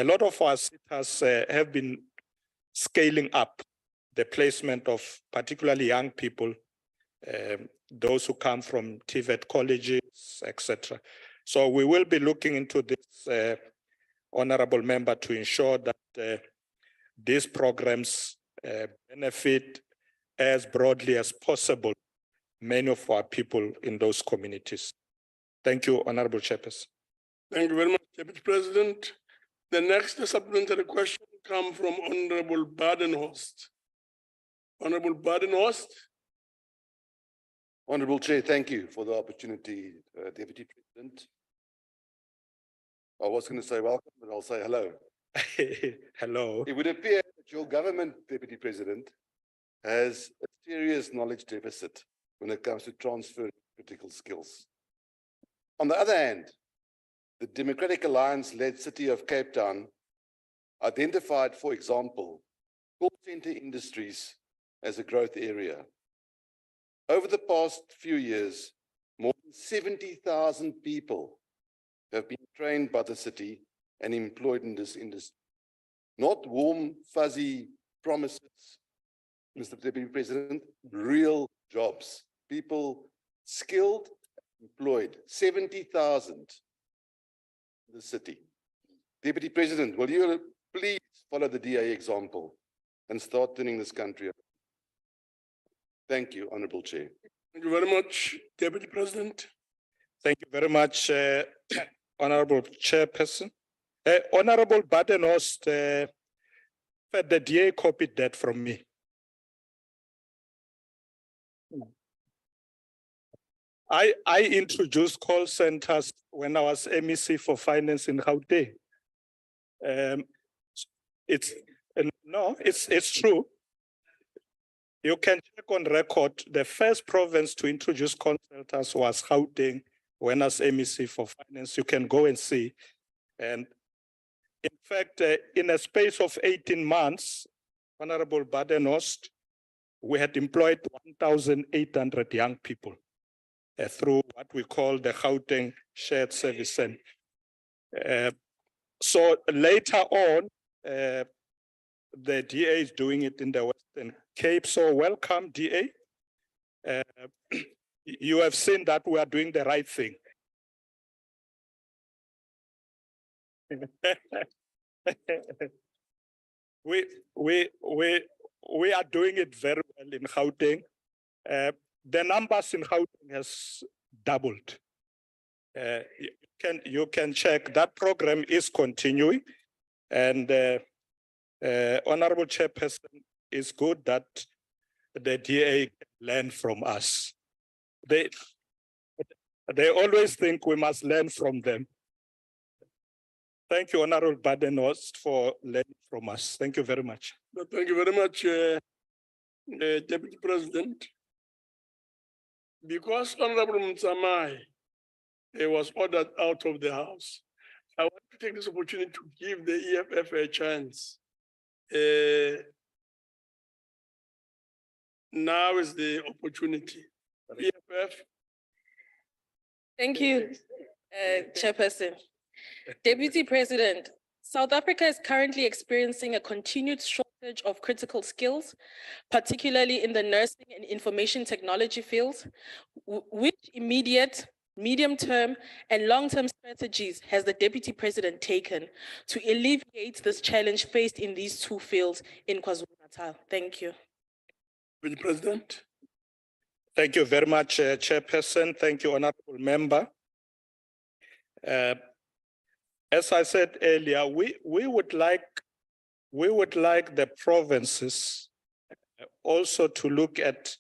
lot of our SETAs have been scaling up the placement of particularly young people, those who come from TVET colleges, etc. So we will be looking into this, Honorable Member, to ensure that these programs benefit as broadly as possible many of our people in those communities. Thank you, Honorable Chairperson. Thank you very much, Deputy President. The next supplementary question comes from Honorable Badenhorst. Honorable Badenhorst. Honorable Chair, thank you for the opportunity, Deputy President. I was going to say welcome, but I'll say hello. Hello. It would appear that your government, Deputy President, has a serious knowledge deficit when it comes to transferring critical skills. On the other hand, the Democratic Alliance-led city of Cape Town identified, for example, call center industries as a growth area. Over the past few years, more than 70,000 people have been trained by the city and employed in this industry. Not warm, fuzzy promises, Mr. Deputy President, real jobs. People skilled, employed, 70,000 in the city. Deputy President, will you please follow the DA example and start turning this country around? Thank you, Honorable Chair. Thank you very much, Deputy President. Thank you very much, Honorable Chairperson. Honorable Badenhorst, the DA copied that from me. I introduced call centers when I was MEC for Finance in Gauteng. It's true. You can check on record, the first province to introduce call centers was Gauteng when I was MEC for Finance. You can go and see. And in fact, in a space of 18 months, Honorable Badenhorst, we had employed 1,800 young people through what we call the Gauteng Shared Service Center. So later on, the DA is doing it in the Western Cape. So welcome, DA. You have seen that we are doing the right thing. We are doing it very well in Gauteng. The numbers in Gauteng has doubled. You can check that program is continuing, and Honorable Chairperson, it's good that the DA learn from us. They always think we must learn from them. Thank you, Honorable Badenhorst, for learning from us. Thank you very much. Thank you very much, Deputy President. Because Honorable Mtsamai was ordered out of the House, I want to take this opportunity to give the EFF a chance. Now is the opportunity. EFF. Thank you, Chairperson. Deputy President, South Africa is currently experiencing a continued shortage of critical skills, particularly in the nursing and information technology fields. Which immediate, medium-term, and long-term strategies has the Deputy President taken to alleviate this challenge faced in these two fields in KwaZulu-Natal? Thank you. Deputy President. Thank you very much, Chairperson. Thank you, Honorable Member. As I said earlier, we would like the provinces also to look at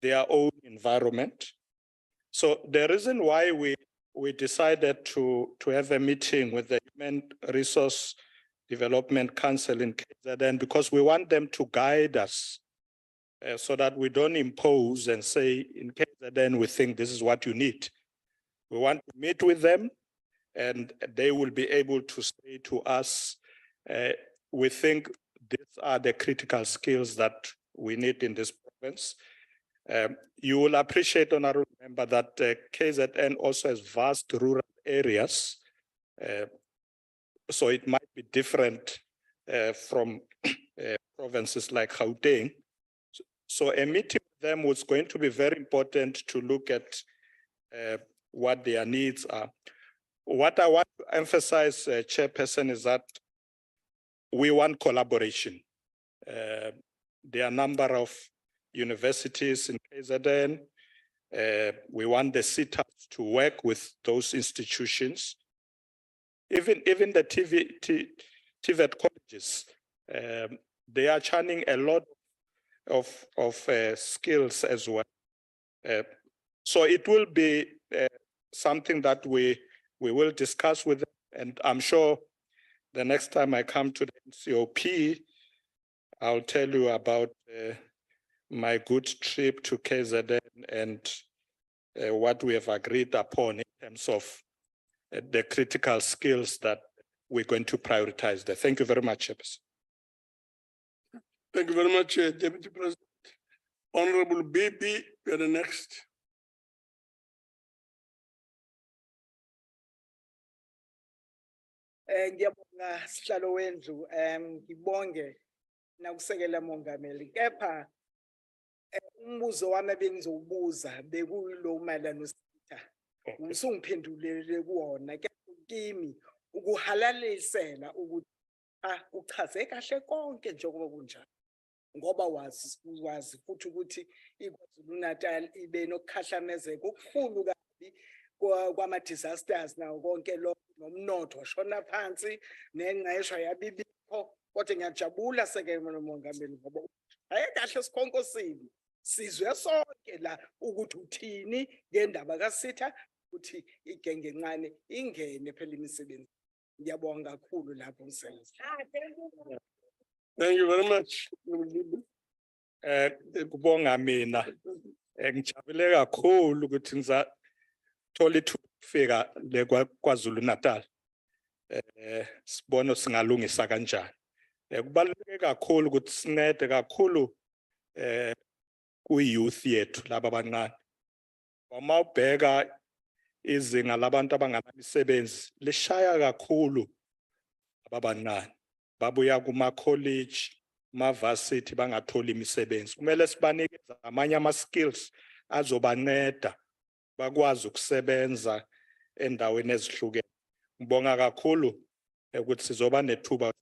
their own environment. So the reason why we decided to have a meeting with the Human Resource Development Council in KZN, because we want them to guide us so that we don't impose and say in KZN we think this is what you need. We want to meet with them, and they will be able to say to us, we think these are the critical skills that we need in this province. You will appreciate, Honorable Member, that KZN also has vast rural areas. So it might be different from provinces like Gauteng. So a meeting with them was going to be very important to look at what their needs are. What I want to emphasize, Chairperson, is that we want collaboration. There are a number of universities in KZN. We want the CETAs to work with those institutions even the TVET colleges, they are churning a lot of skills as well. So it will be something that we will discuss with them, and I'm sure the next time I come to the NCOP, I'll tell you about my good trip to KZN and what we have agreed upon in terms of the critical skills that we're going to prioritize there. Thank you very much, Chairperson. Thank you very much, Deputy President. Honorable Baby, you're the next. Ngiyabonga sihlalo wendlu ngibonge nakusekela mongameli kepha umbuzo wami ebengizowubuza bekuyilo mayelana nositha usungiphendulele kuwona kepha kimi ukuhalalisela ukuthi uchaze kahle konke njengoba kunjalo ngoba wazi futhi ukuthi iKwaZulu Natal ibe nokukhahlamezeka okukhulu kabi kwama disasters nawo konke lokho nomnotho washona phansi nengqeshwa yabibikho kodwa ngiyajabula seke nomongameli ngoba ayekahle sikhonkosini sizwe sonke la ukuthi uthini ngendaba kaSitha ukuthi igenge encane ingene phela imisebenzi. Ngiyabonga kakhulu lapho msebenzi. Thank you very much. Kubonga mina ngijabule kakhulu ukuthi ngizathola ithuba ukufika le kwaZulu Natal. Sibono singalungisa kanjani. Kubaluleke kakhulu ukuthi sincede kakhulu ku-youth yethu laba abancane. Uma ubheka izinga labantu abanganamisebenzi lishaya kakhulu ababancane. Babuya kuma-college, ma-varsity bangatholi imisebenzi. Kumele sibanikeze amanye ama-skills azobanceda bakwazi ukusebenza endaweni ezihlukene. Ngibonga kakhulu ukuthi sizoba nethuba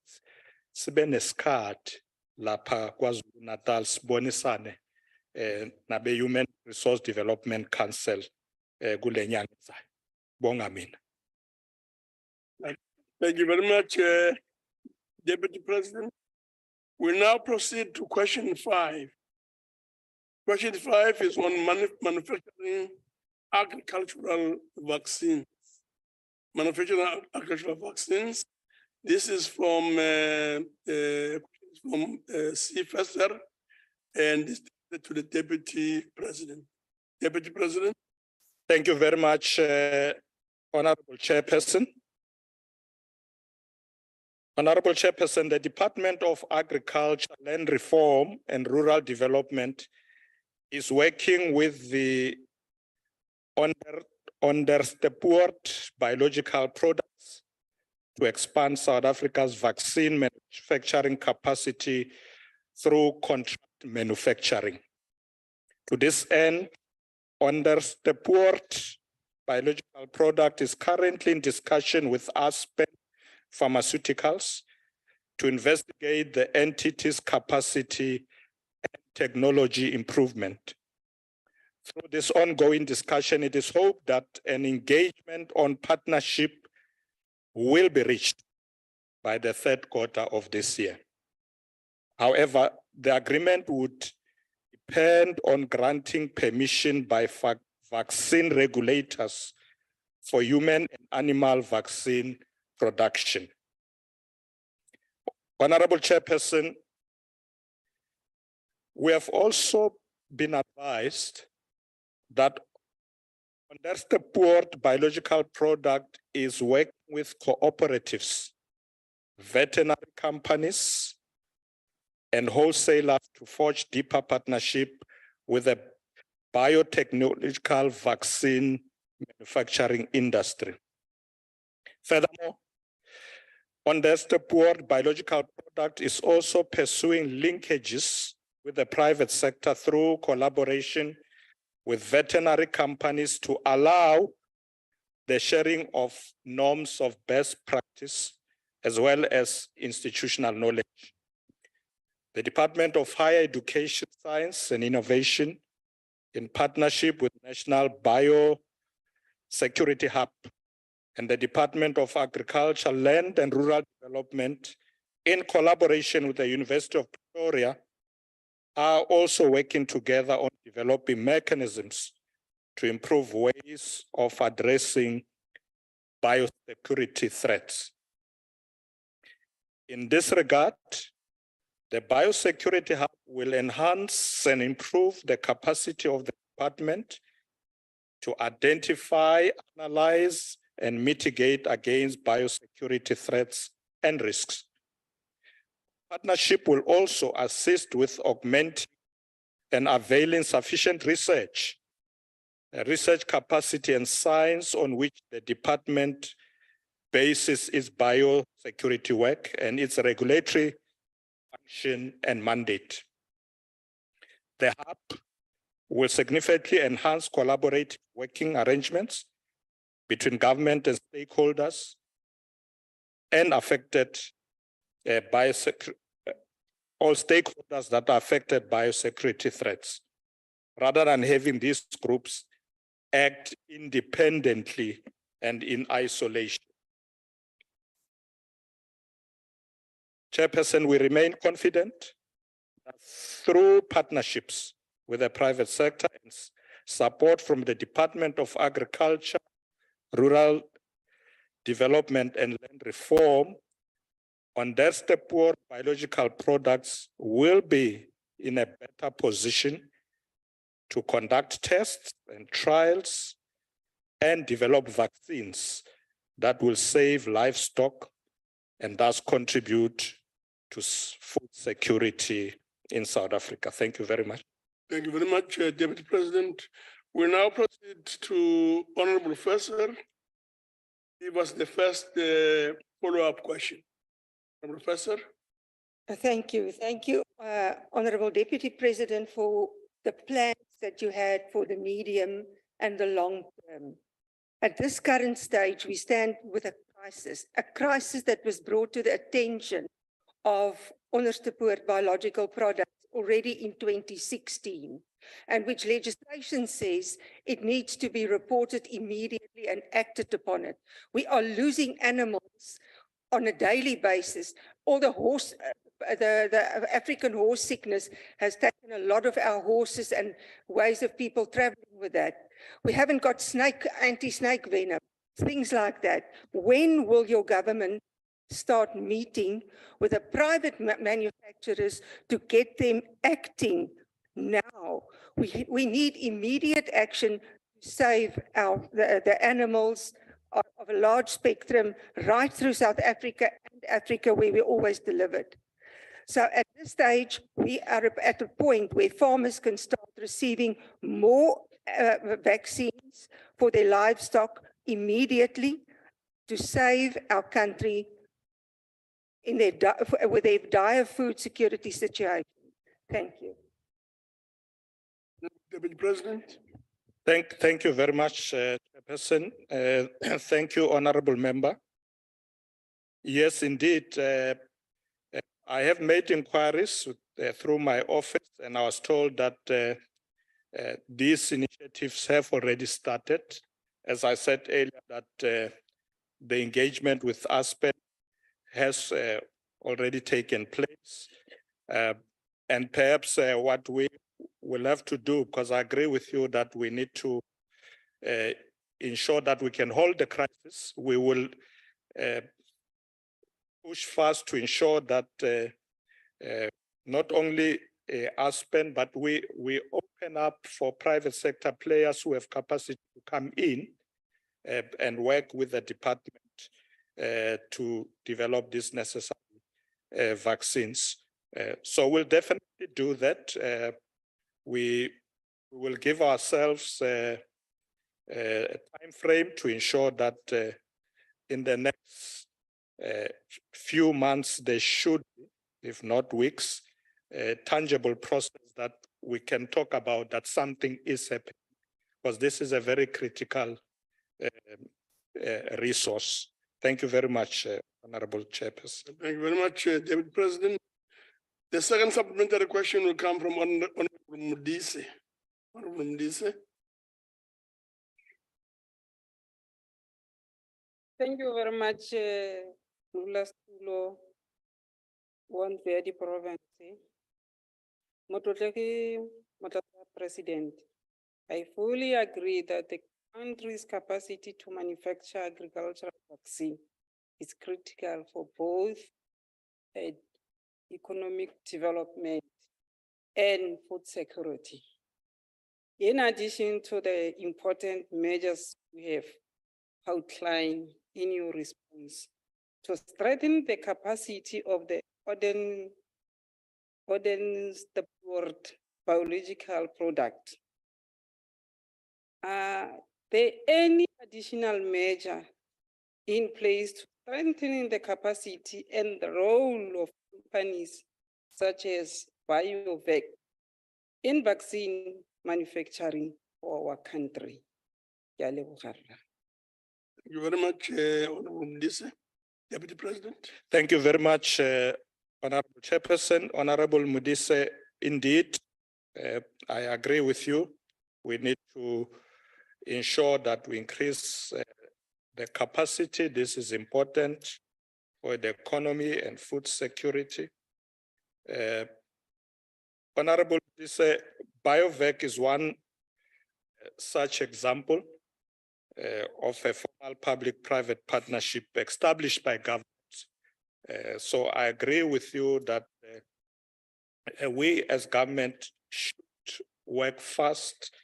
sibe nesikhathi lapha kwaZulu Natal sibonisane nabe Human Resource Development Council kule nyanga ezayo. Bonga mina. Thank you very much, Deputy President. We now proceed to question 5. Question 5 is on manufacturing agricultural vaccines. Manufacturing agricultural vaccines. This is from CFSR and this is to the Deputy President. Deputy President. Thank you very much, Honorable Chairperson. Honorable Chairperson, the Department of Agriculture, Land Reform and Rural Development is working with the Onderstepoort biological products to expand South Africa's vaccine manufacturing capacity through contract manufacturing. To this end, Onderstepoort biological product is currently in discussion with Aspen Pharmaceuticals to investigate the entity's capacity and technology improvement. Through this ongoing discussion, it is hoped that an engagement on partnership will be reached by the third quarter of this year. However, the agreement would depend on granting permission by vaccine regulators for human and animal vaccine production. Honorable Chairperson, we have also been advised that Onderstepoort biological product is working with cooperatives, veterinary companies, and wholesalers to forge deeper partnership with the biotechnological vaccine manufacturing industry. Furthermore, Onderstepoort biological product is also pursuing linkages with the private sector through collaboration with veterinary companies to allow the sharing of norms of best practice as well as institutional knowledge. The Department of Higher Education, Science and Innovation, in partnership with National Biosecurity Hub, and the Department of Agriculture, Land and Rural Development, in collaboration with the University of Pretoria, are also working together on developing mechanisms to improve ways of addressing biosecurity threats. In this regard, the Biosecurity Hub will enhance and improve the capacity of the department to identify, analyze, and mitigate against biosecurity threats and risks. Partnership will also assist with augmenting and availing sufficient research capacity and science on which the department bases its biosecurity work and its regulatory function and mandate. The hub will significantly enhance collaborative working arrangements between government and stakeholders and affected all stakeholders that are affected by biosecurity threats, rather than having these groups act independently and in isolation. Chairperson, we remain confident that through partnerships with the private sector and support from the Department of Agriculture, Rural Development and Land Reform, understandable biological products will be in a better position to conduct tests and trials and develop vaccines that will save livestock and thus contribute to food security in South Africa. Thank you very much. Thank you very much, Deputy President. We now proceed to Honorable Professor. He was the first follow-up question. Honorable Professor. Thank you. Thank you, Honorable Deputy President, for the plans that you had for the medium and the long term. At this current stage, we stand with a crisis that was brought to the attention of Onderstepoort biological products already in 2016, and which legislation says it needs to be reported immediately and acted upon it. We are losing animals on a daily basis. All the the African horse sickness has taken a lot of our horses and ways of people traveling with that. We haven't got anti-snake venom, things like that. When will your government start meeting with the private manufacturers to get them acting now? We need immediate action to save the animals of a large spectrum right through South Africa and Africa, where we always delivered. So at this stage, we are at a point where farmers can start receiving more vaccines for their livestock immediately to save our country in with their dire food security situation. Thank you. Deputy President. Thank you very much, Chairperson. Thank you, Honorable Member. Yes, indeed. I have made inquiries through my office, and I was told that these initiatives have already started. As I said earlier, that the engagement with Aspen has already taken place. And perhaps what we will have to do, because I agree with you that we need to ensure that we can hold the crisis, we will push fast to ensure that not only Aspen, but we open up for private sector players who have capacity to come in and work with the department to develop these necessary vaccines. So we'll definitely do that. We will give ourselves a time frame to ensure that in the next few months, there should be, if not weeks, a tangible process that we can talk about that something is happening, because this is a very critical resource. Thank you very much, Honorable Chairperson. Thank you very much, Deputy President. The second supplementary question will come from Honorable Mudise. Honorable Mudise. Thank you very much, Lula Stulo, one very province. Mototleki, President, I fully agree that the country's capacity to manufacture agricultural vaccine is critical for both economic development and food security. In addition to the important measures we have outlined in your response to strengthen the capacity of the biological product, are there any additional measure in place to strengthening the capacity and the role of companies such as BioVac in vaccine manufacturing for our country? Thank you very much, Honorable Mdise, Deputy President. Thank you very much, Honorable Chairperson, Honorable Mudise. Indeed, I agree with you. We need to ensure that we increase the capacity. This is important for the economy and food security. Honorable Mudise, BioVac is one such example of a formal public-private partnership established by government. So I agree with you that we as government should work fast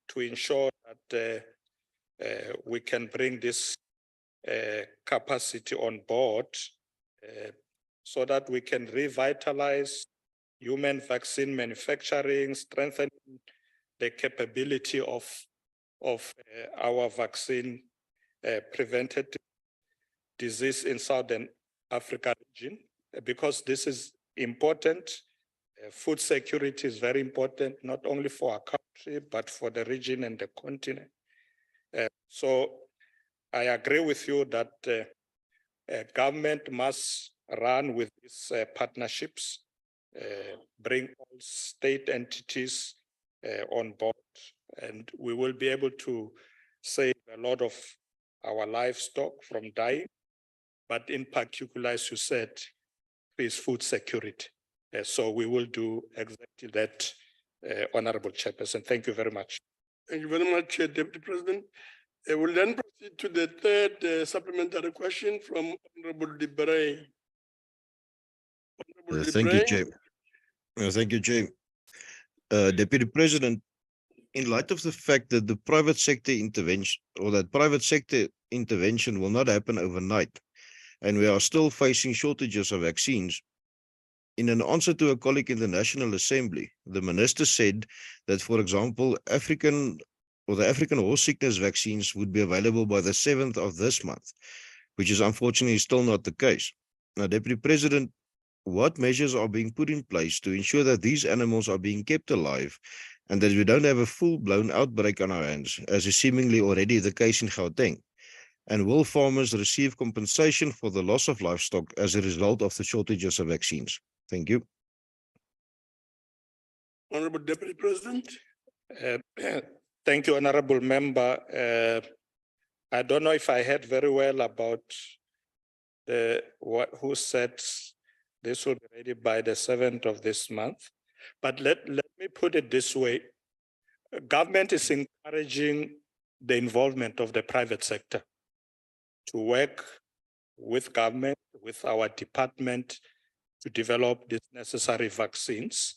to ensure that we can bring this capacity on board so that we can revitalize human vaccine manufacturing, strengthen the capability of our vaccine prevented disease in Southern Africa region, because this is important. Food security is very important, not only for our country, but for the region and the continent. So I agree with you that government must run with these partnerships, bring all state entities on board, and we will be able to save a lot of our livestock from dying, but in particular, as you said, is food security. So we will do exactly that, Honorable Chairperson. Thank you very much. Thank you very much, Deputy President. We'll then proceed to the third supplementary question from Honorable Libre. Thank you, Chair. Thank you, Chair. Deputy President, in light of the fact that the private sector intervention will not happen overnight, and we are still facing shortages of vaccines, in an answer to a colleague in the National Assembly, the minister said that, for example, the African horse sickness vaccines would be available by the 7th of this month, which is unfortunately still not the case. Now, Deputy President, what measures are being put in place to ensure that these animals are being kept alive and that we don't have a full-blown outbreak on our hands, as is seemingly already the case in Gauteng? And will farmers receive compensation for the loss of livestock as a result of the shortages of vaccines? Thank you. Honorable Deputy President. Thank you, Honorable Member. I don't know if I heard very well about who said this will be ready by the 7th of this month. But let me put it this way. Government is encouraging the involvement of the private sector to work with government, with our department, to develop these necessary vaccines.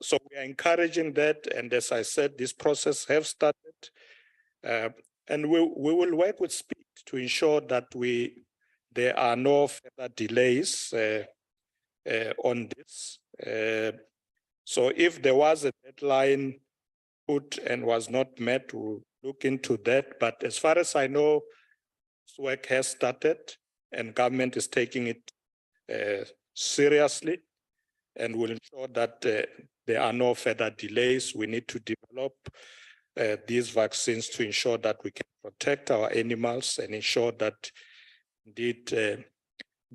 So we are encouraging that, and as I said, this process have started, and we will work with speed to ensure that there are no further delays on this. So if there was a deadline put and was not met, we'll look into that. But as far as I know, this work has started, and government is taking it seriously, and will ensure that there are no further delays. We need to develop these vaccines to ensure that we can protect our animals and ensure that indeed there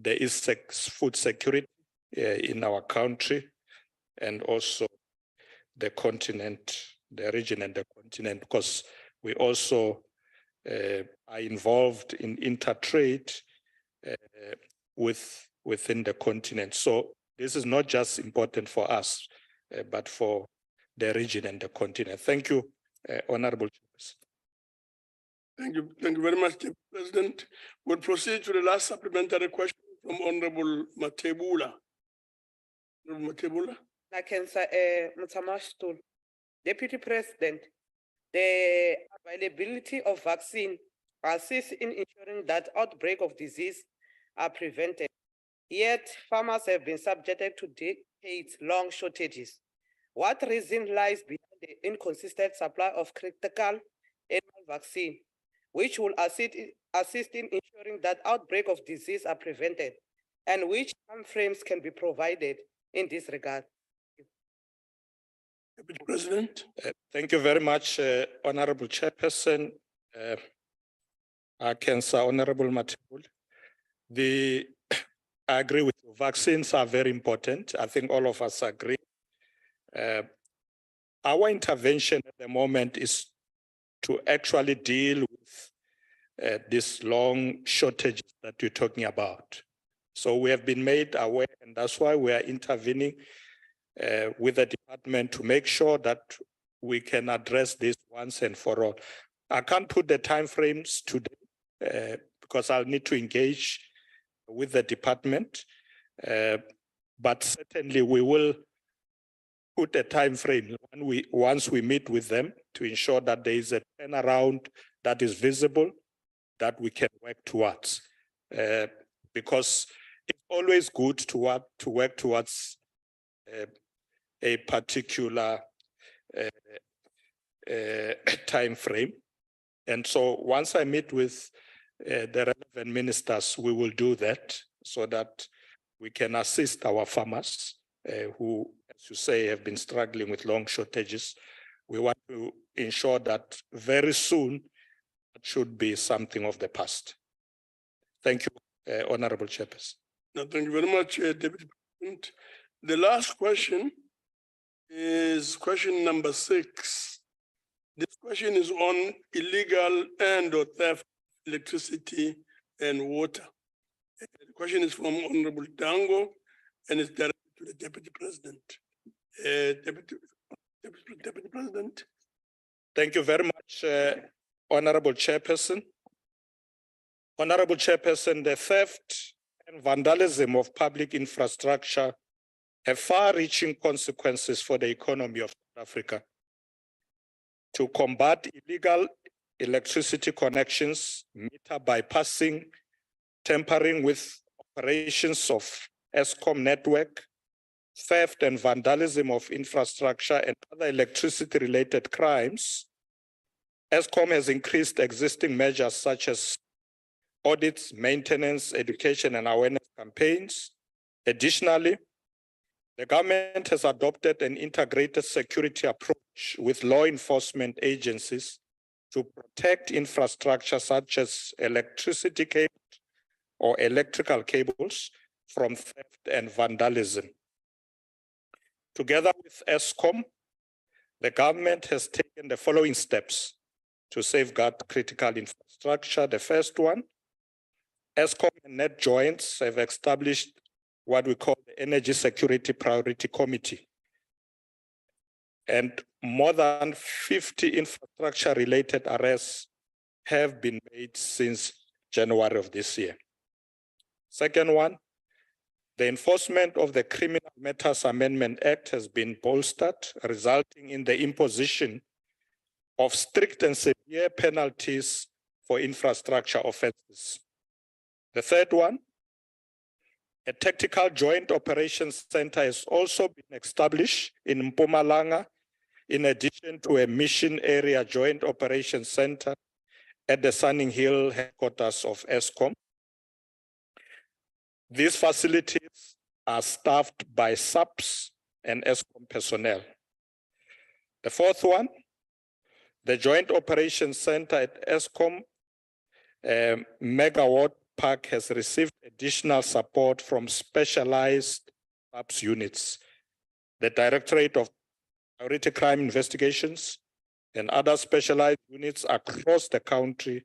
is food security in our country, and also the continent, the region and the continent, because we also are involved in intertrade within the continent. So this is not just important for us, but for the region and the continent. Thank you, Honorable Chairperson. Thank you very much, Deputy President. We'll proceed to the last supplementary question from Honorable Matebula. Honorable Matebula. Deputy President, the availability of vaccine assists in ensuring that outbreak of disease are prevented. Yet farmers have been subjected to decades-long shortages. What reason lies behind the inconsistent supply of critical animal vaccine, which will assist in ensuring that outbreak of disease are prevented, and which timeframes can be provided in this regard? Deputy President. Thank you very much, Honorable Chairperson. Honorable Matebula. I agree with you. Vaccines are very important. I think all of us agree. Our intervention at the moment is to actually deal with this long shortage that you're talking about. So we have been made aware, and that's why we are intervening with the department to make sure that we can address this once and for all. I can't put the timeframes today because I'll need to engage with the department, but certainly we will put a time frame once we meet with them to ensure that there is a turnaround that is visible that we can work towards. Because it's always good to work towards a particular time frame. And so once I meet with the relevant ministers, we will do that so that we can assist our farmers who, as you say, have been struggling with long shortages. We want to ensure that very soon it should be something of the past. Thank you, Honorable Chairperson. No, thank you very much, Deputy President. The last question is question number 6. This question is on illegal and/or theft of electricity and water. The question is from Honorable Dango and it's directed to the Deputy President. Deputy President. Thank you very much, Honorable Chairperson. Honorable Chairperson, the theft and vandalism of public infrastructure have far-reaching consequences for the economy of South Africa. To combat illegal electricity connections, meter bypassing, tampering with operations of Eskom network, theft and vandalism of infrastructure and other electricity-related crimes, Eskom has increased existing measures such as audits, maintenance, education, and awareness campaigns. Additionally, the government has adopted an integrated security approach with law enforcement agencies to protect infrastructure such as electricity cables or electrical cables from theft and vandalism. Together with Eskom, the government has taken the following steps to safeguard critical infrastructure. The first one, Eskom and NetJoints have established what we call the Energy Security Priority Committee. And more than 50 infrastructure-related arrests have been made since January of this year. Second one, the enforcement of the Criminal Matters Amendment Act has been bolstered, resulting in the imposition of strict and severe penalties for infrastructure offenses. The third one, a tactical joint operations center has also been established in Mpumalanga, in addition to a mission area joint operations center at the Sunning Hill headquarters of Eskom. These facilities are staffed by SAPs and Eskom personnel. The fourth one, the Joint Operations Center at Eskom Megawatt Park has received additional support from specialized SAPs units, the Directorate of Priority Crime Investigations, and other specialized units across the country,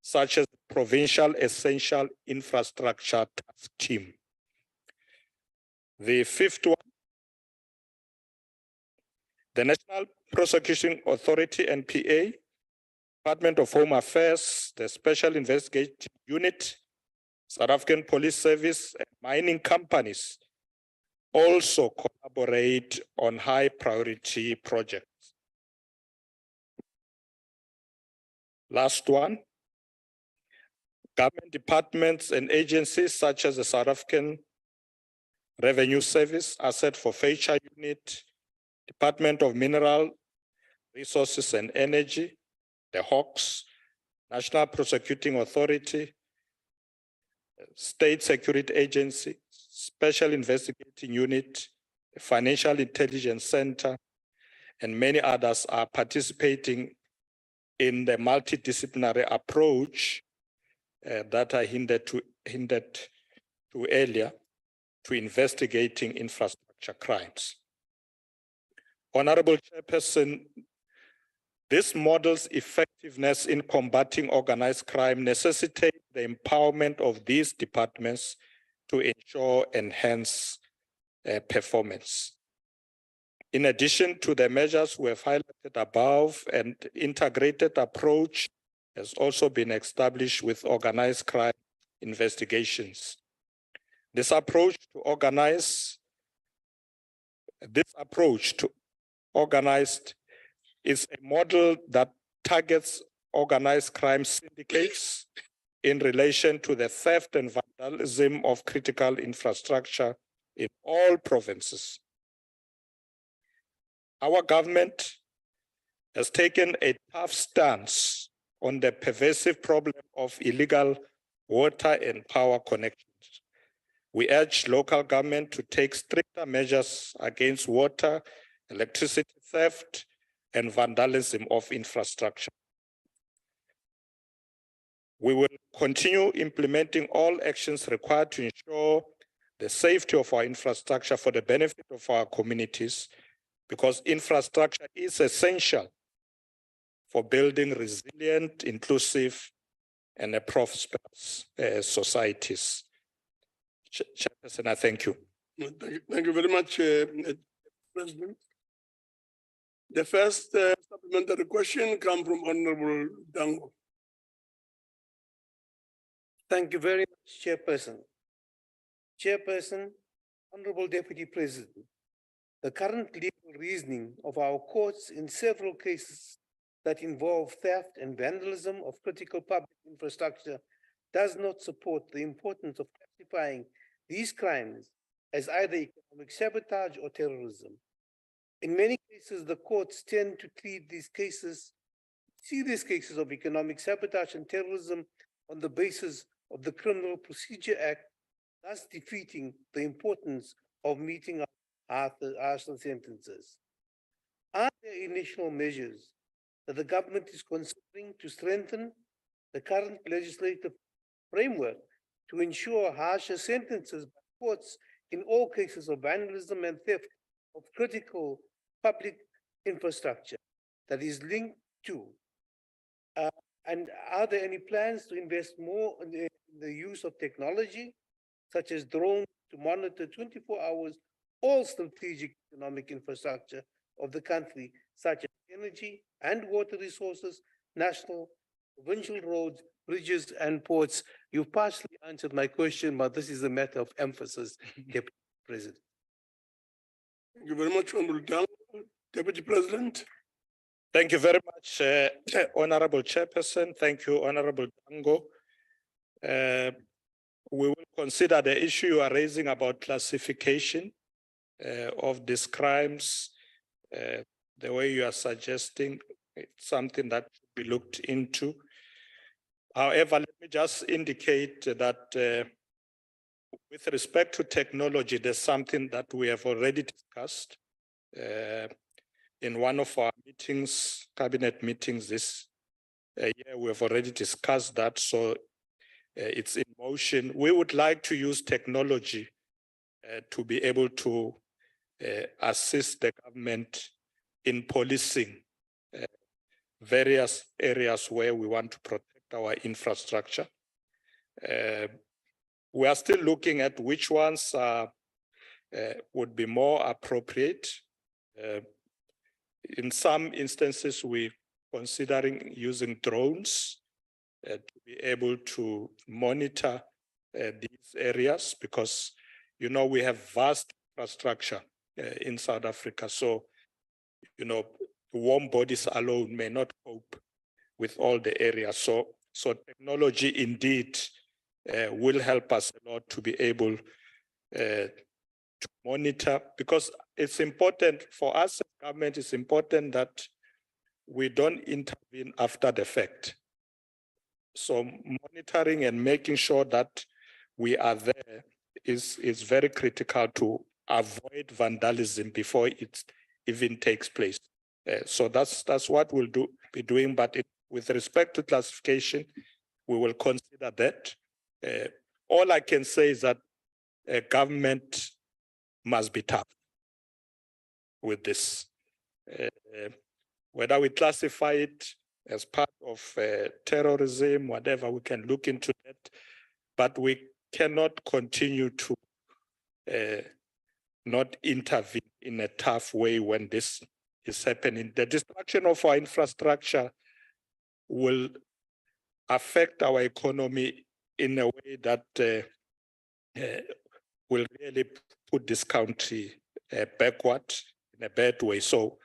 such as the Provincial Essential Infrastructure Task Team. The fifth one, the National Prosecuting Authority, NPA, Department of Home Affairs, the Special Investigating Unit, South African Police Service, and mining companies also collaborate on high priority projects. Last one, government departments and agencies such as the South African Revenue Service, Asset Forfeiture Unit, Department of Mineral Resources and Energy, the Hawks, National Prosecuting Authority, State Security Agency, Special Investigating Unit, Financial Intelligence Center, and many others are participating in the multidisciplinary approach that I hinted to earlier to investigating infrastructure crimes. Honorable Chairperson, this model's effectiveness in combating organized crime necessitates the empowerment of these departments to ensure enhanced performance. In addition to the measures we have highlighted above, an integrated approach has also been established with organized crime investigations. This approach to organized is a model that targets organized crime syndicates in relation to the theft and vandalism of critical infrastructure in all provinces. Our government has taken a tough stance on the pervasive problem of illegal water and power connections. We urge local government to take stricter measures against water, electricity theft, and vandalism of infrastructure. We will continue implementing all actions required to ensure the safety of our infrastructure for the benefit of our communities, because infrastructure is essential for building resilient, inclusive, and prosperous societies. Chairperson, I thank you. Thank you very much, President. The first supplementary question comes from Honorable Dango. Thank you very much, Chairperson. Chairperson, Honorable Deputy President, the current legal reasoning of our courts in several cases that involve theft and vandalism of critical public infrastructure does not support the importance of classifying these crimes as either economic sabotage or terrorism. In many cases, the courts tend to treat these cases, serious cases of economic sabotage and terrorism on the basis of the Criminal Procedure Act, thus defeating the importance of meting harsher sentences. Are there initial measures that the government is considering to strengthen the current legislative framework to ensure harsher sentences by courts in all cases of vandalism and theft of critical public infrastructure that is linked to? And are there any plans to invest more in the use of technology, such as drones, to monitor 24 hours all strategic economic infrastructure of the country, such as energy and water resources, national, provincial roads, bridges, and ports? You've partially answered my question, but this is a matter of emphasis, Deputy President. Thank you very much, Honorable Dango. Deputy President. Thank you very much, Honorable Chairperson. Thank you, Honorable Dango. We will consider the issue you are raising about classification of these crimes. The way you are suggesting, it's something that should be looked into. However, let me just indicate that with respect to technology, there's something that we have already discussed in one of our meetings, cabinet meetings this year. We have already discussed that, so it's in motion. We would like to use technology to be able to assist the government in policing various areas where we want to protect our infrastructure. We are still looking at which ones would be more appropriate. In some instances, we're considering using drones to be able to monitor these areas because, you know, we have vast infrastructure in South Africa. So, you know, warm bodies alone may not cope with all the areas. So technology indeed will help us a lot to be able to monitor, because it's important for us as government, it's important that we don't intervene after the fact. So monitoring and making sure that we are there is very critical to avoid vandalism before it even takes place. So that's what we'll be doing. But with respect to classification, we will consider that. All I can say is that government must be tough with this. Whether we classify it as part of terrorism, whatever, we can look into that. But we cannot continue to not intervene in a tough way when this is happening. The destruction of our infrastructure will affect our economy in a way that will really put this country backward in a bad way. So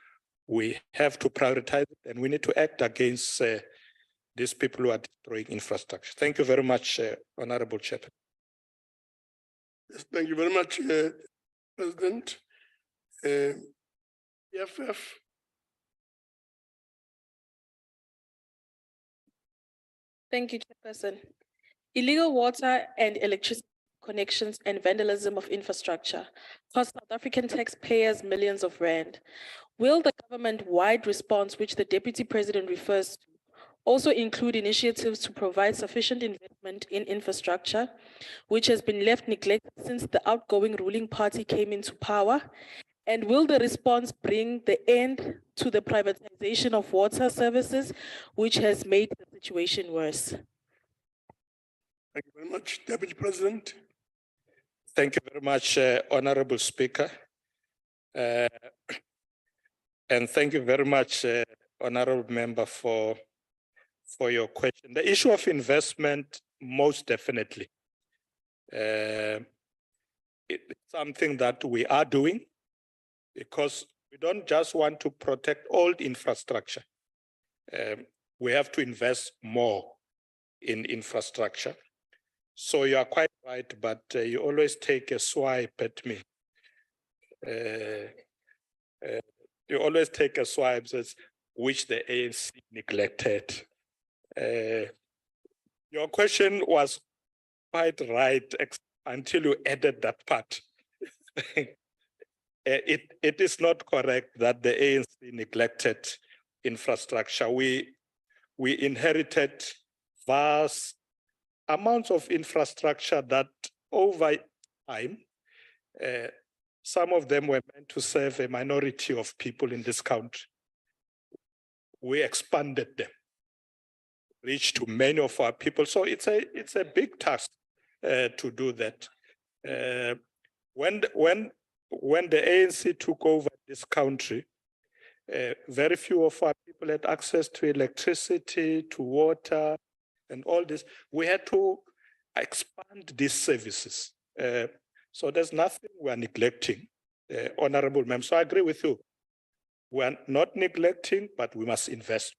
we have to prioritize it, and we need to act against these people who are destroying infrastructure. Thank you very much, Honorable Chairman. Yes, thank you very much, President. EFF. Thank you, Chairperson. Illegal water and electricity connections and vandalism of infrastructure cost South African taxpayers millions of rand. Will the government-wide response, which the Deputy President refers to, also include initiatives to provide sufficient investment in infrastructure, which has been left neglected since the outgoing ruling party came into power? And will the response bring the end to the privatization of water services, which has made the situation worse? Thank you very much, Deputy President. Thank you very much, Honorable Speaker. And thank you very much, Honorable Member, for your question. The issue of investment, most definitely. It's something that we are doing because we don't just want to protect old infrastructure. We have to invest more in infrastructure. So you are quite right, but you always take a swipe at me. You always take a swipe at which the ANC neglected. Your question was quite right until you added that part. It is not correct that the ANC neglected infrastructure. We inherited vast amounts of infrastructure that over time, some of them were meant to serve a minority of people in this country. We expanded them, reached to many of our people. So it's a big task to do that. When the ANC took over this country, very few of our people had access to electricity, to water, and all this. We had to expand these services. So there's nothing we are neglecting, Honorable Member. So I agree with you. We are not neglecting, but we must invest.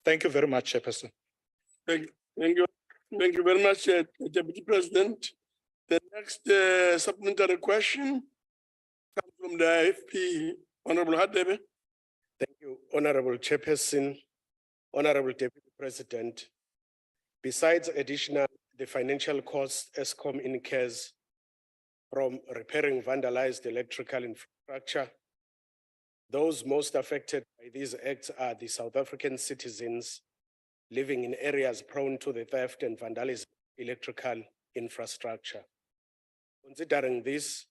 Thank you very much, Chairperson. Thank you very much, Deputy President. The next supplementary question comes from the IFP, Honorable Hadebe. Thank you, Honorable Chairperson, Honorable Deputy President. Besides the financial costs Eskom incurs from repairing vandalized electrical infrastructure, those most affected by these acts are the South African citizens living in areas prone to the theft and vandalism of electrical infrastructure. Considering this,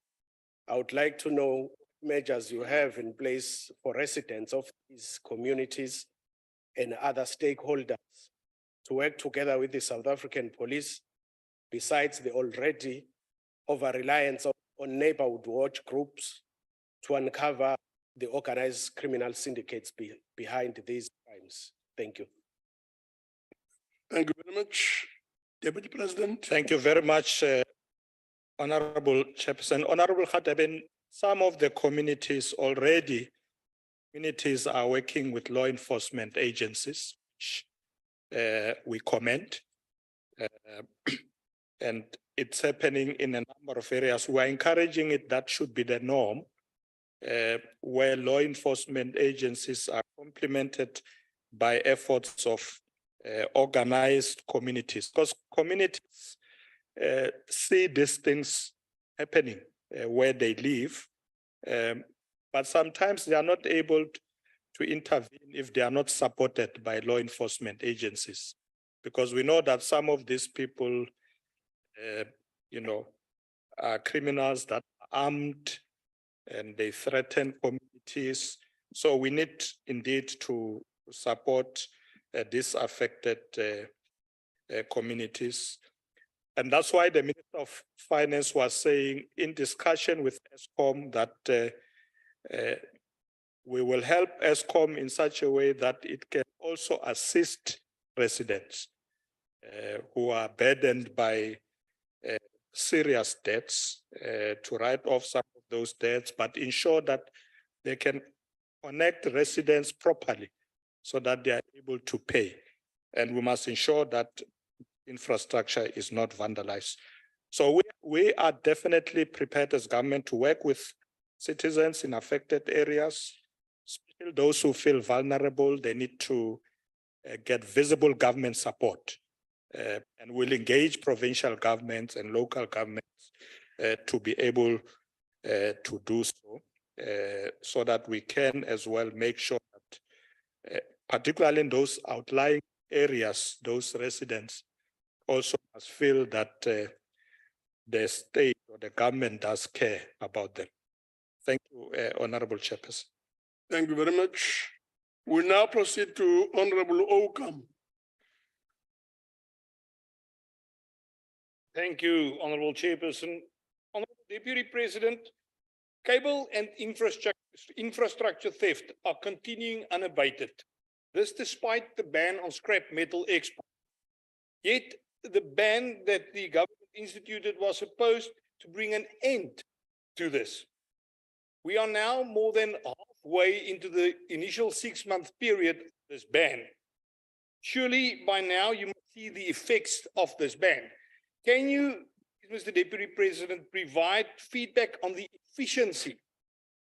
I would like to know what measures you have in place for residents of these communities and other stakeholders to work together with the South African police, besides the already over-reliance on neighborhood watch groups to uncover the organized criminal syndicates behind these crimes. Thank you. Thank you very much. Deputy President. Thank you very much, Honorable Chairperson. Honorable Khateben, some of the communities are working with law enforcement agencies, which we commend. And it's happening in a number of areas. We're encouraging it, that should be the norm, where law enforcement agencies are complemented by efforts of organized communities, because communities see these things happening where they live, but sometimes they are not able to intervene if they are not supported by law enforcement agencies, because we know that some of these people, are criminals that are armed and they threaten communities. So we need indeed to support these affected communities. And that's why the Minister of Finance was saying in discussion with Eskom that we will help Eskom in such a way that it can also assist residents who are burdened by serious debts to write off some of those debts, but ensure that they can connect residents properly so that they are able to pay. And we must ensure that infrastructure is not vandalized. So we are definitely prepared as government to work with citizens in affected areas, especially those who feel vulnerable. They need to get visible government support. And we'll engage provincial governments and local governments to be able to do so that we can as well make sure that, particularly in those outlying areas, those residents also must feel that the state or the government does care about them. Thank you, Honorable Chairperson. Thank you very much. We now proceed to Honorable Oakham. Thank you, Honorable Chairperson. Honorable Deputy President, cable and infrastructure theft are continuing unabated. This despite the ban on scrap metal export. Yet the ban that the government instituted was supposed to bring an end to this. We are now more than halfway into the initial 6-month period of this ban. Surely by now you must see the effects of this ban. Can you, Mr. Deputy President, provide feedback on the efficiency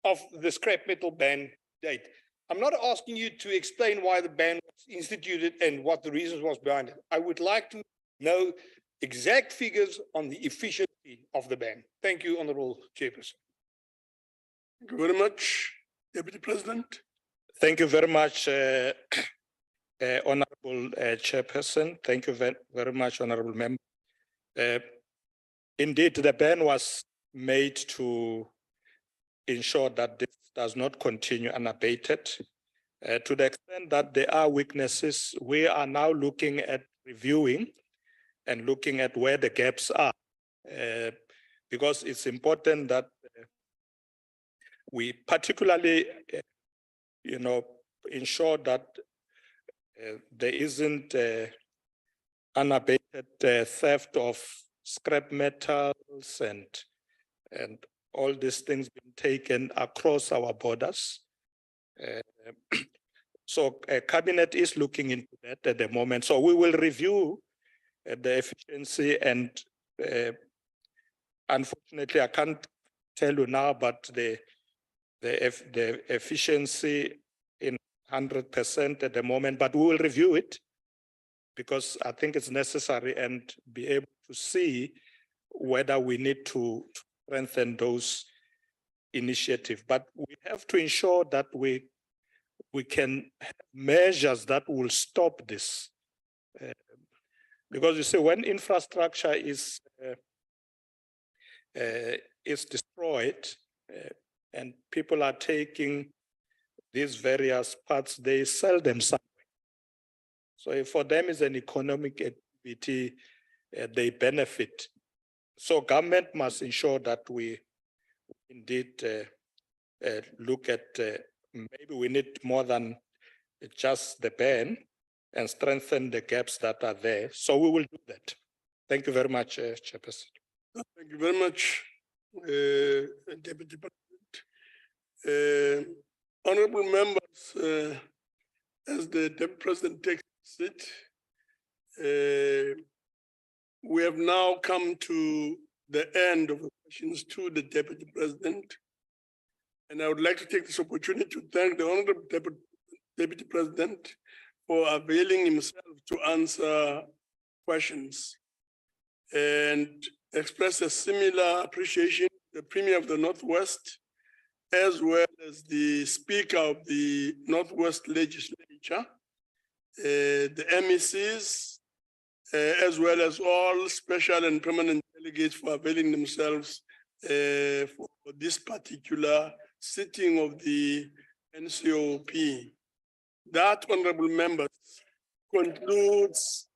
of the scrap metal ban date? I'm not asking you to explain why the ban was instituted and what the reasons was behind it. I would like to know exact figures on the efficiency of the ban. Thank you, Honorable Chairperson. Thank you very much, Deputy President. Thank you very much, Honorable Chairperson. Thank you very much, Honorable Member. Indeed, the ban was made to ensure that this does not continue unabated. To the extent that there are weaknesses, we are now looking at reviewing and looking at where the gaps are, because it's important that we particularly, ensure that there isn't unabated theft of scrap metals and all these things being taken across our borders. So Cabinet is looking into that at the moment. So we will review the efficiency and unfortunately I can't tell you now, but the efficiency in 100% at the moment, but we will review it because I think it's necessary and be able to see whether we need to strengthen those initiatives. But we have to ensure that we can have measures that will stop this. Because you see, when infrastructure is destroyed and people are taking these various parts, they sell them somewhere. So for them, it's an economic activity, they benefit. So government must ensure that we indeed look at, maybe we need more than just the ban and strengthen the gaps that are there. So we will do that. Thank you very much, Chairperson. Thank you very much, Deputy President. Honorable members, as the Deputy President takes it, we have now come to the end of the questions to the Deputy President. And I would like to take this opportunity to thank the Honorable Deputy President for availing himself to answer questions and express a similar appreciation to the Premier of the Northwest, as well as the Speaker of the Northwest Legislature, the MECs, as well as all special and permanent delegates for availing themselves for this particular sitting of the NCOP. That, honorable members, concludes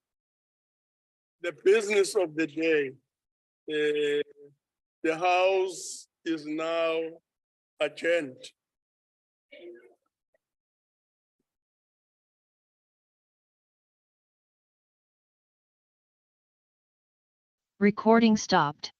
the business of the day. The House is now adjourned. Recording stopped.